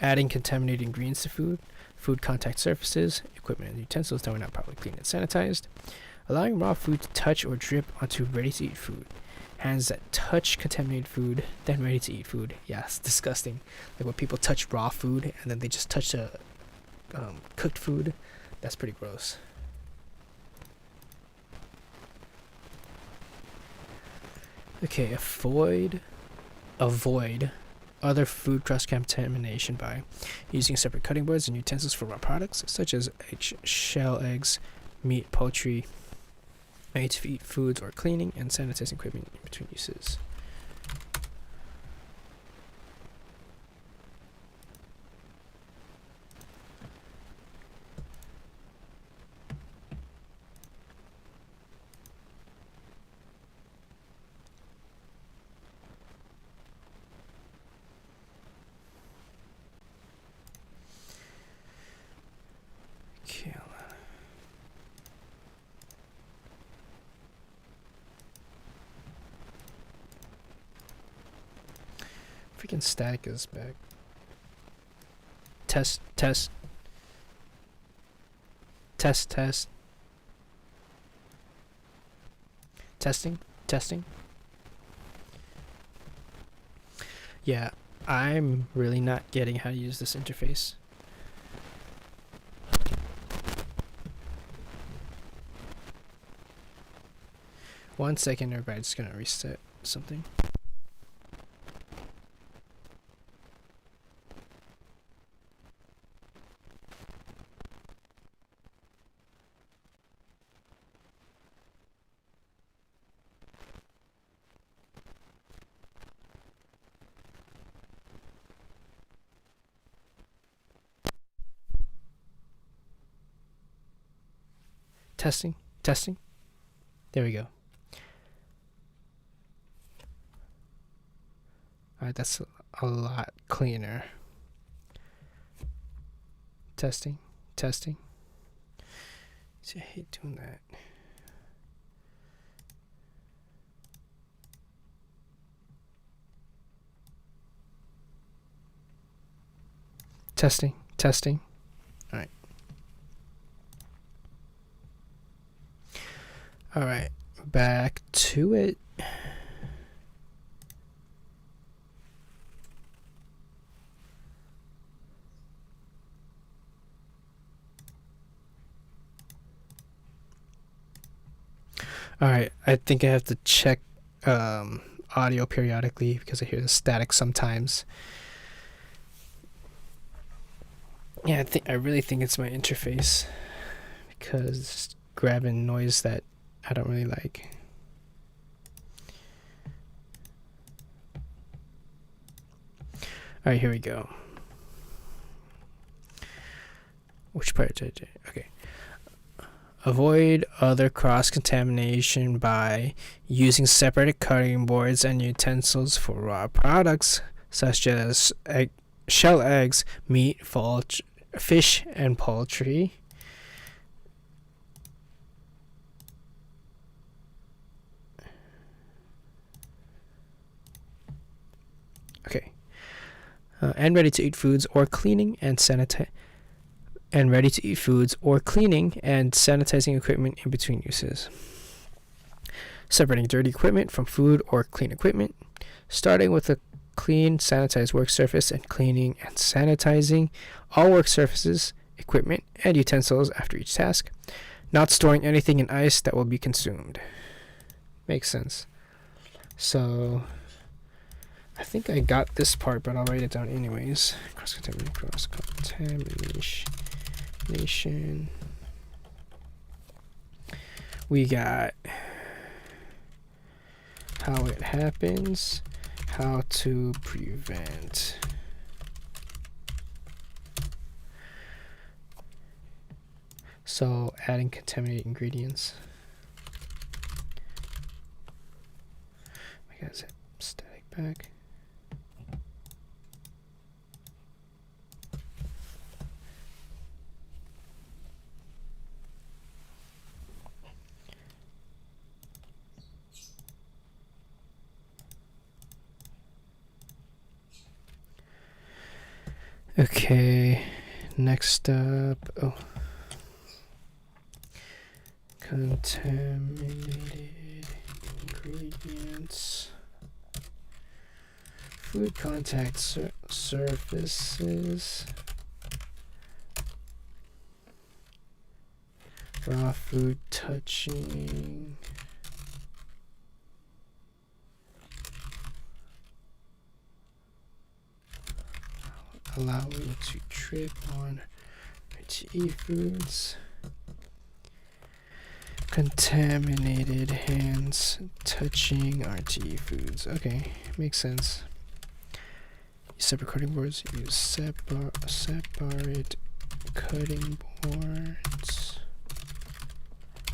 adding contaminated ingredients to food, food contact surfaces, equipment and utensils that were not properly cleaned and sanitized, allowing raw food to touch or drip onto ready-to-eat food, hands that touch contaminated food, then ready-to-eat food. Yeah, it's disgusting. Like when people touch raw food and then they just touch the cooked food. That's pretty gross. Okay, avoid other food cross-contamination by using separate cutting boards and utensils for raw products, such as shell eggs, meat, poultry, ready-to-eat foods, or cleaning and sanitizing equipment in between uses. Freaking static is back. Test. Testing. Yeah, I'm really not getting how to use this interface. One second, everybody, just gonna reset something. Testing. There we go. Alright, that's a lot cleaner. Testing. See, I hate doing that. Testing. Alright. Alright, back to it. Alright, I think I have to check audio periodically because I hear the static sometimes. Yeah, I really think it's my interface because it's grabbing noise that I don't really like. Alright, here we go. Which part did I do? Okay. Avoid other cross-contamination by using separate cutting boards and utensils for raw products such as shell eggs, meat, fish, and poultry. Okay. And ready-to-eat foods or cleaning and sanitizing equipment in between uses. Separating dirty equipment from food or clean equipment. Starting with a clean, sanitized work surface and cleaning and sanitizing all work surfaces, equipment, and utensils after each task. Not storing anything in ice that will be consumed. Makes sense. So I think I got this part, but I'll write it down anyways. Cross-contamination. We got how it happens, how to prevent. So adding contaminated ingredients. I got that static back. Okay, next up, contaminated ingredients, food contact surfaces, raw food touching, allow me to trip on RTE foods. Contaminated hands touching RTE foods. Okay, makes sense. Use separate cutting boards. Use separate cutting boards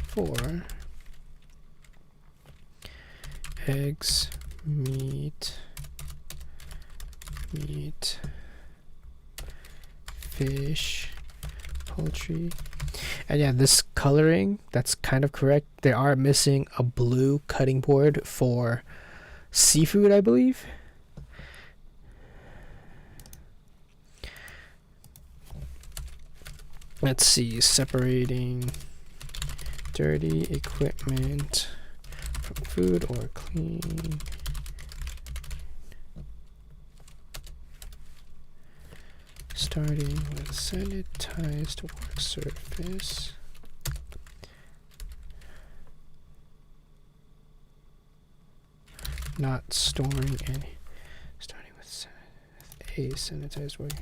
for eggs, meat, fish, poultry. And yeah, this coloring, that's kind of correct. They are missing a blue cutting board for seafood, I believe. Let's see, separating dirty equipment from food or clean. Starting with sanitized work surface. Not storing any. Starting with a sanitized work.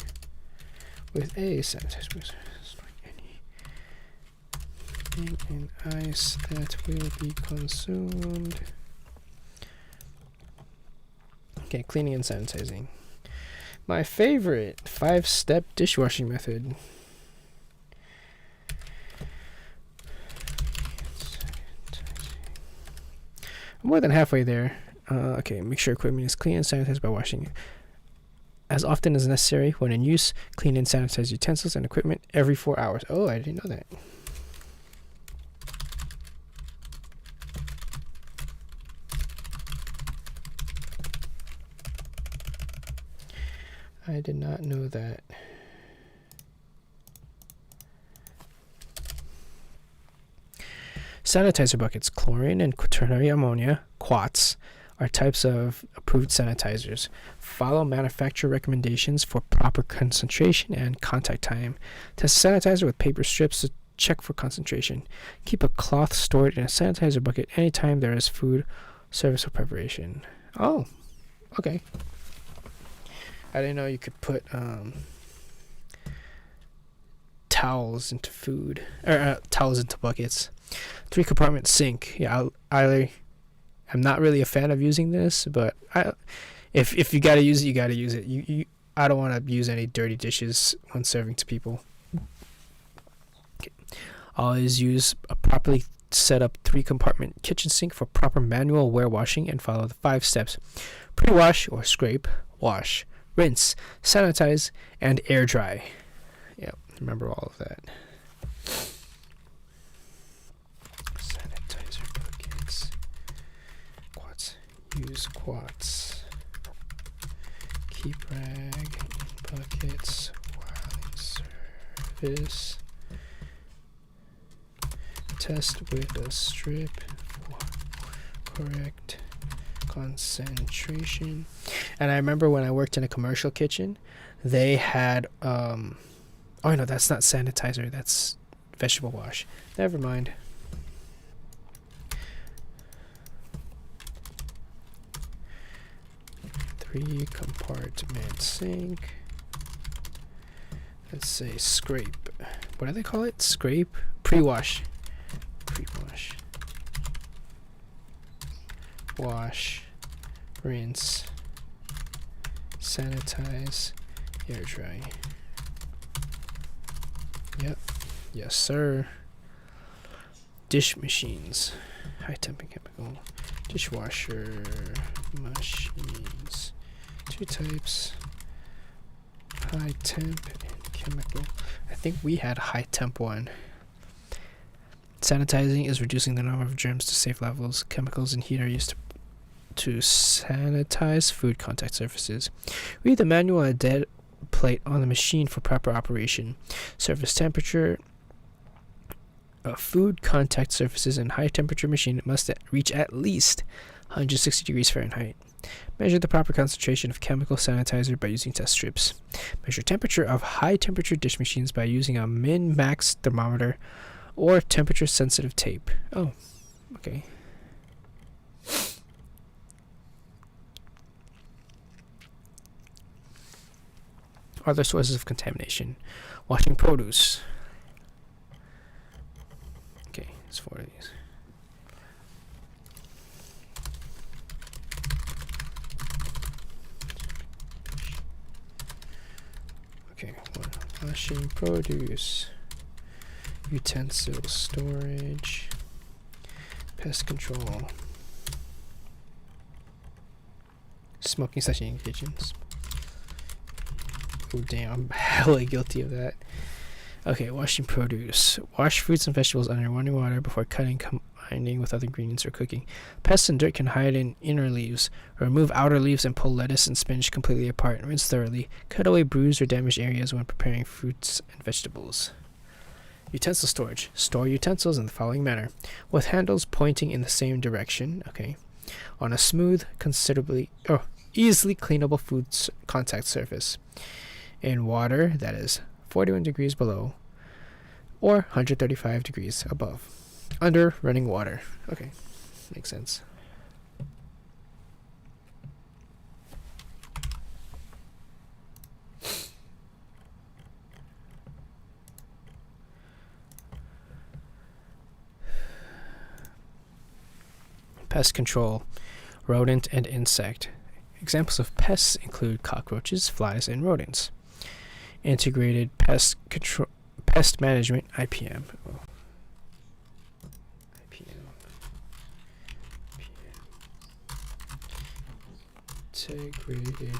With a sanitized work surface. Storing anything in ice that will be consumed. Okay, cleaning and sanitizing. My favorite 5-step dishwashing method. I'm more than halfway there. Okay, make sure equipment is clean and sanitized by washing it as often as necessary. When in use, clean and sanitize utensils and equipment every 4 hours. Oh, I didn't know that. I did not know that. Sanitizer buckets, chlorine and quaternary ammonia, quats, are types of approved sanitizers. Follow manufacturer recommendations for proper concentration and contact time. Test a sanitizer with paper strips to check for concentration. Keep a cloth stored in a sanitizer bucket anytime there is food, service, or preparation. Oh, okay. I didn't know you could put towels into food, or towels into buckets. 3-compartment sink. Yeah, I'm not really a fan of using this, but if you gotta use it, you gotta use it. I don't want to use any dirty dishes when serving to people. Okay. Always use a properly set up 3-compartment kitchen sink for proper manual ware washing and follow the 5 steps: pre-wash or scrape, wash, rinse, sanitize, and air dry. Yeah, remember all of that. Sanitizer buckets. Quats. Use quats. Keep rag in buckets while in service. Test with a strip for correct concentration. And I remember when I worked in a commercial kitchen, they had oh no, that's not sanitizer, that's vegetable wash. Never mind. Three-compartment sink. Let's say scrape. What do they call it? Scrape? Pre-wash. Pre-wash. Wash. Rinse. Sanitize. Air dry. Yep. Yes, sir. Dish machines. High temp and chemical. Dishwasher machines. 2 types. High temp and chemical. I think we had high temp one. Sanitizing is reducing the number of germs to safe levels. Chemicals and heat are used to sanitize food contact surfaces. Read the manual and dead plate on the machine for proper operation. Surface temperature. Food contact surfaces in high temperature machine must reach at least 160 degrees Fahrenheit. Measure the proper concentration of chemical sanitizer by using test strips. Measure temperature of high temperature dish machines by using a min-max thermometer or temperature sensitive tape. Oh, okay. other sources of contamination. Washing produce. Okay, it's 4 of these. Okay, washing produce. Utensils, storage, pest control. Smoking session in kitchens. Oh damn, I'm hella guilty of that. Okay, washing produce. Wash fruits and vegetables under running water before cutting, combining with other ingredients, or cooking. Pests and dirt can hide in inner leaves. Remove outer leaves and pull lettuce and spinach completely apart. Rinse thoroughly. Cut away bruised or damaged areas when preparing fruits and vegetables. Utensil storage. Store utensils in the following manner, with handles pointing in the same direction. Okay. On a smooth, easily cleanable food contact surface. In water that is 41 degrees below or 135 degrees above. Under running water. Okay, makes sense. Pest control, rodent and insect. Examples of pests include cockroaches, flies, and rodents. Integrated pest management, IPM. Oh. IPM. Integrated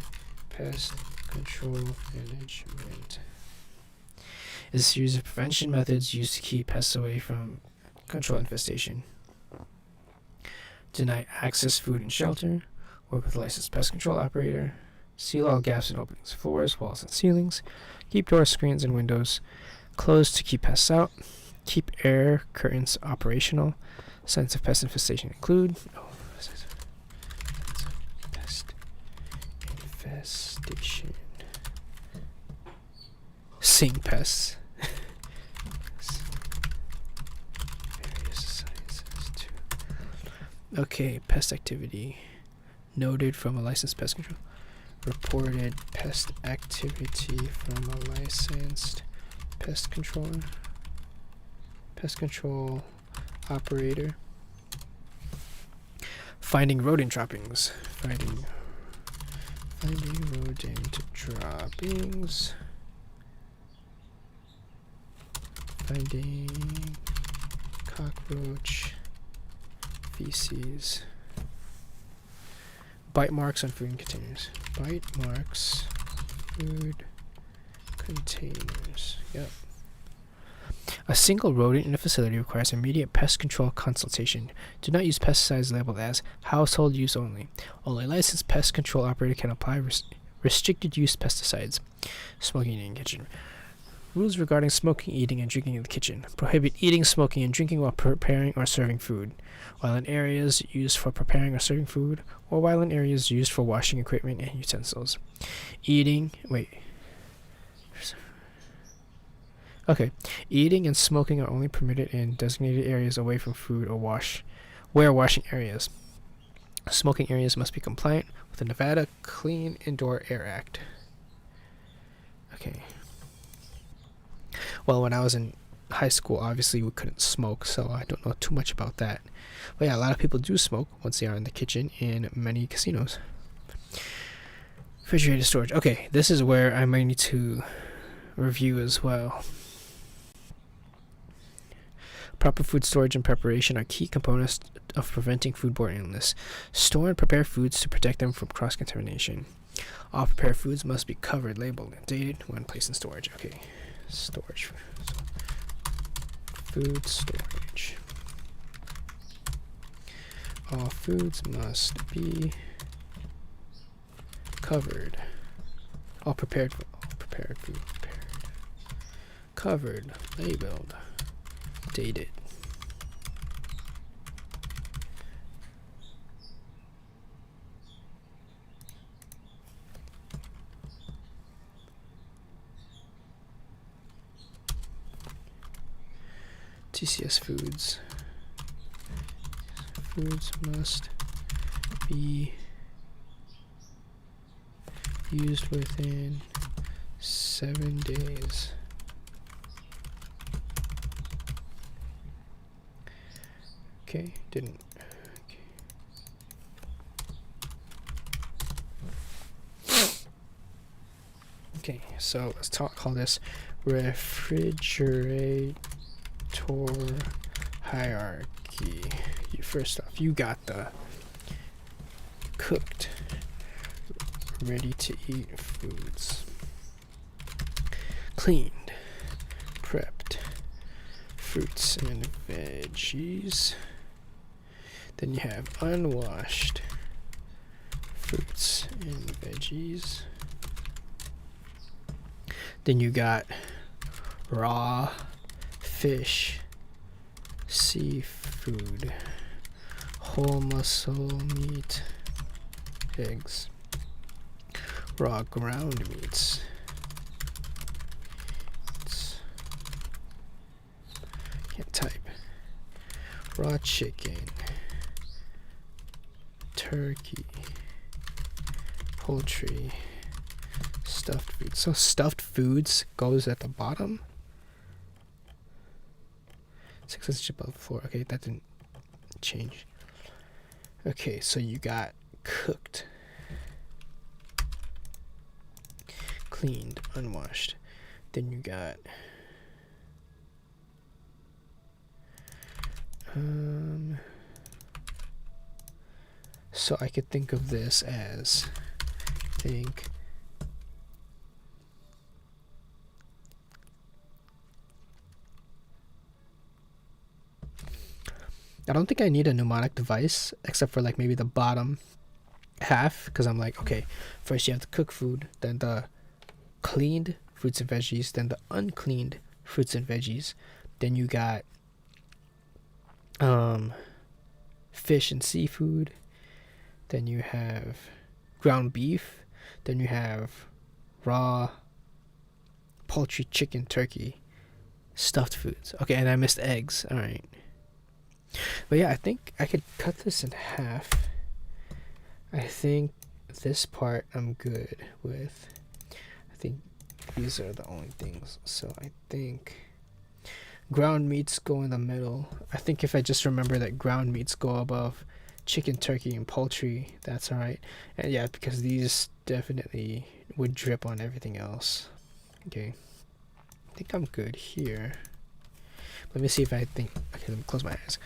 pest control management is a series of prevention methods used to keep pests away from control infestation. Deny access, food, and shelter. Work with a licensed pest control operator. Seal all gaps and openings, floors, walls, and ceilings. Keep doors, screens, and windows closed to keep pests out. Keep air curtains operational. Signs of pest infestation include pest infestation. Seeing pests. Various sizes too. Okay, pest activity. Noted from a licensed pest control. Reported pest activity from a licensed pest controller. Pest control operator. Finding rodent droppings. Finding rodent droppings. Finding cockroach feces. Bite marks on food containers. Bite marks, food containers. Yep. A single rodent in a facility requires immediate pest control consultation. Do not use pesticides labeled as household use only. Only a licensed pest control operator can apply restricted use pesticides. Smoking in the kitchen. Rules regarding smoking, eating, and drinking in the kitchen. Prohibit eating, smoking, and drinking while preparing or serving food, while in areas used for preparing or serving food, or while in areas used for washing equipment and utensils. Eating and smoking are only permitted in designated areas away from food or where washing areas. Smoking areas must be compliant with the Nevada Clean Indoor Air Act. Okay. Well, when I was in high school, obviously we couldn't smoke, so I don't know too much about that. But yeah, a lot of people do smoke once they are in the kitchen in many casinos. Refrigerated storage. Okay, this is where I might need to review as well. Proper food storage and preparation are key components of preventing foodborne illness. Store and prepare foods to protect them from cross-contamination. All prepared foods must be covered, labeled, and dated when placed in storage. Okay. Storage. Food storage. All foods must be covered. All prepared food. Covered, labeled, dated. TCS foods. Foods must be used within 7 days. Okay, didn't. Okay, so let's call this refrigerator hierarchy. First off, you got the cooked, ready to eat foods, cleaned, prepped fruits and veggies. Then you have unwashed fruits and veggies. Then you got raw fish, seafood, whole muscle meat, eggs, raw ground meats. Can't type. Raw chicken, turkey, poultry, stuffed food. So stuffed foods goes at the bottom. 6 inches above the floor. Okay, that didn't change. Okay, so you got cooked, cleaned, unwashed. Then you got so I could think of this as I don't think I need a mnemonic device except for like maybe the bottom half, because I'm like, okay, first you have the cooked food, then the cleaned fruits and veggies, then the uncleaned fruits and veggies, then you got fish and seafood, then you have ground beef, then you have raw poultry, chicken, turkey, stuffed foods. Okay, and I missed eggs. All right. But yeah, I think I could cut this in half. I think this part I'm good with. I think these are the only things. So I think ground meats go in the middle. I think if I just remember that ground meats go above chicken, turkey, and poultry, that's alright. And yeah, because these definitely would drip on everything else. Okay. I think I'm good here. Let me see if I think. Okay, let me close my eyes.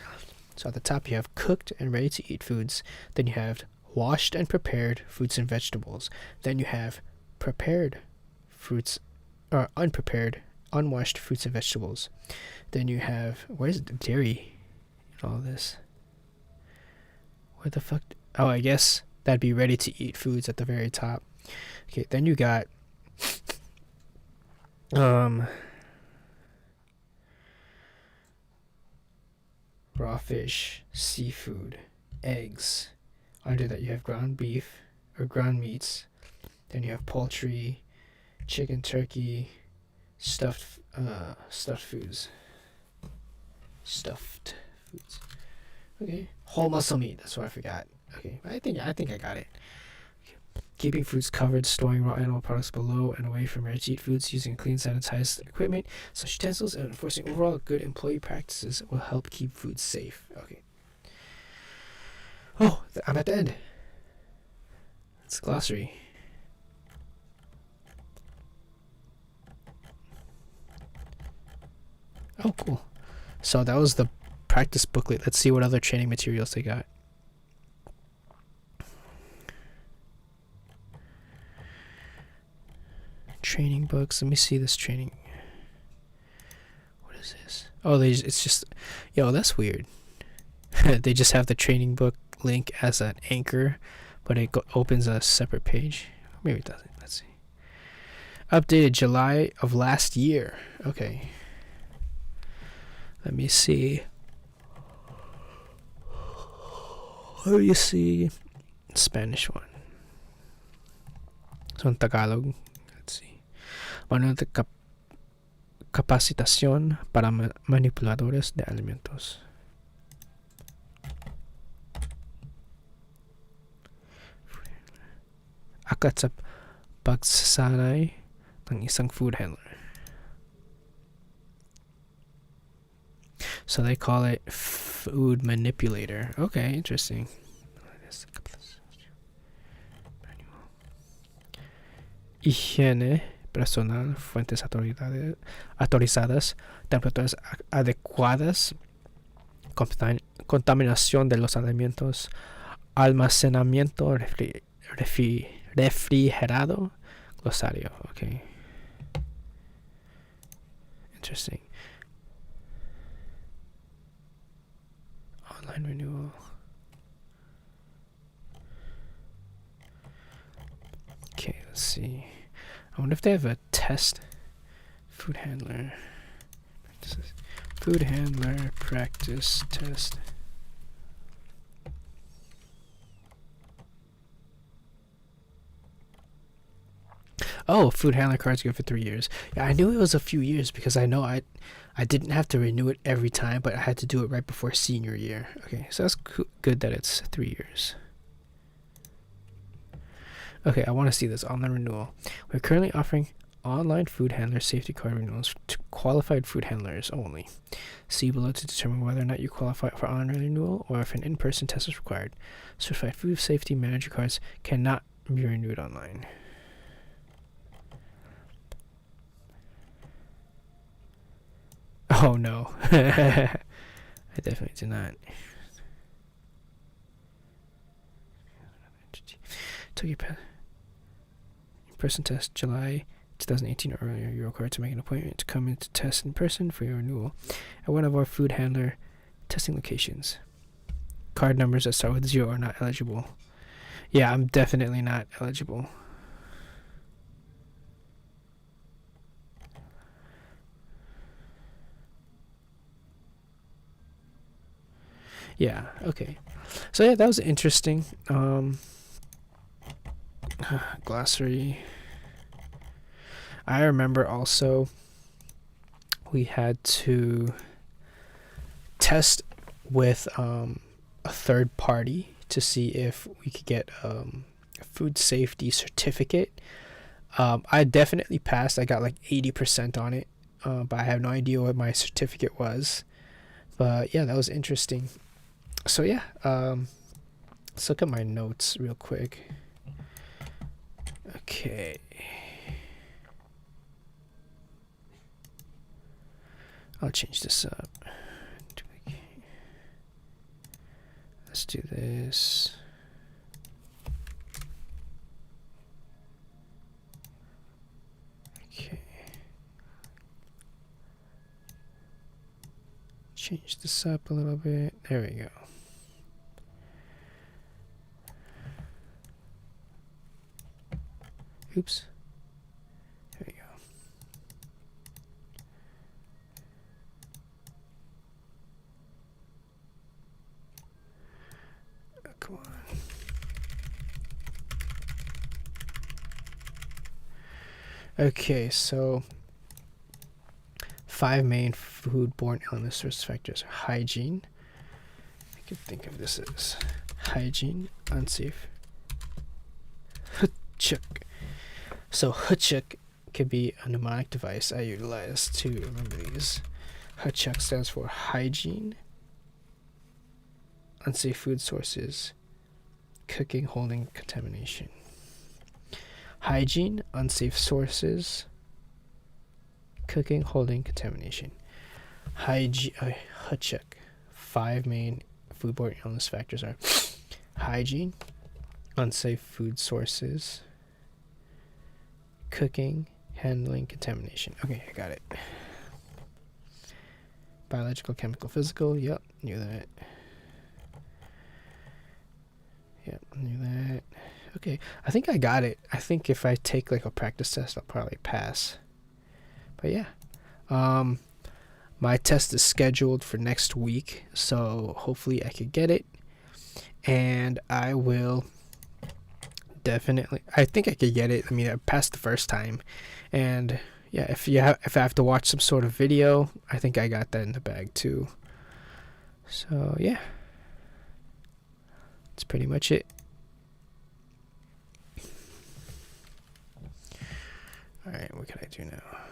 So at the top you have cooked and ready to eat foods. Then you have washed and prepared fruits and vegetables. Then you have prepared fruits, or unprepared, unwashed fruits and vegetables. Then you have, where's the dairy in all this? Where the fuck? Oh, I guess that'd be ready to eat foods at the very top. Okay, then you got raw fish, seafood, eggs. Under that you have ground beef or ground meats. Then you have poultry, chicken, turkey, stuffed foods. Stuffed foods. Okay. Whole muscle meat, that's what I forgot. Okay. I think I got it. Okay. Keeping foods covered, storing raw animal products below and away from ready-to-eat foods, using clean sanitized equipment, such utensils, and enforcing overall good employee practices will help keep food safe. Okay. Oh, I'm at the end. It's glossary. Oh, cool. So that was the practice booklet. Let's see what other training materials they got. Training books. Let me see this training. What is this? Oh, it's just, yo, that's weird. They just have the training book link as an anchor, but it opens a separate page. Maybe it doesn't. Let's see. Updated July of last year. Okay. Let me see. Let me see. Spanish one. So in Tagalog. Let's see. Manual de capacitación para manipuladores de alimentos. Aklat sa pagsasanay ng isang food handler. So they call it food manipulator. Okay, interesting. Higiene personal, fuentes autorizadas, temperaturas adecuadas, contaminación de los alimentos, almacenamiento refrigerado, glosario. Okay. Interesting. Online renewal. Okay, let's see. I wonder if they have a test. Food handler. Food handler practice test. Oh, food handler card's good for 3 years. Yeah, I knew it was a few years because I know I didn't have to renew it every time, but I had to do it right before senior year. Okay, so that's good that it's 3 years. Okay, I want to see this online renewal. We're currently offering online food handler safety card renewals to qualified food handlers only. See below to determine whether or not you qualify for online renewal or if an in-person test is required. Certified food safety manager cards cannot be renewed online. Oh no. I definitely did not. Took your in-person test July 2018 or earlier. You're required to make an appointment to come in to test in person for your renewal at one of our food handler testing locations. Card numbers that start with 0 are not eligible. Yeah, I'm definitely not eligible. Yeah, okay. So yeah, that was interesting. Glossary. I remember also we had to test with a third party to see if we could get a food safety certificate. I definitely passed. I got like 80% on it, but I have no idea what my certificate was. But yeah, that was interesting. So yeah, let's look at my notes real quick. Okay. I'll change this up. Let's do this. Okay. Change this up a little bit. There we go. Oops. There we go. Oh, come on. Okay, so 5 main foodborne illness risk factors are hygiene. I can think of this as hygiene, unsafe. Hutchuk. So Hutchuk could be a mnemonic device I utilize to remember these. Hutchuk stands for hygiene, unsafe food sources, cooking, holding, contamination. Hygiene, unsafe sources, cooking, holding, contamination. Hutchuk. 5 main foodborne illness factors are hygiene, unsafe food sources, cooking, handling, contamination. Okay, I got it. Biological, chemical, physical. Yep, knew that. Yep, knew that. Okay, I think I got it. I think if I take like a practice test, I'll probably pass. But yeah, my test is scheduled for next week, so hopefully I could get it, and I will definitely. I think I could get it. I mean, I passed the first time, and yeah, if I have to watch some sort of video, I think I got that in the bag too. So yeah, that's pretty much it. All right. what can I do now?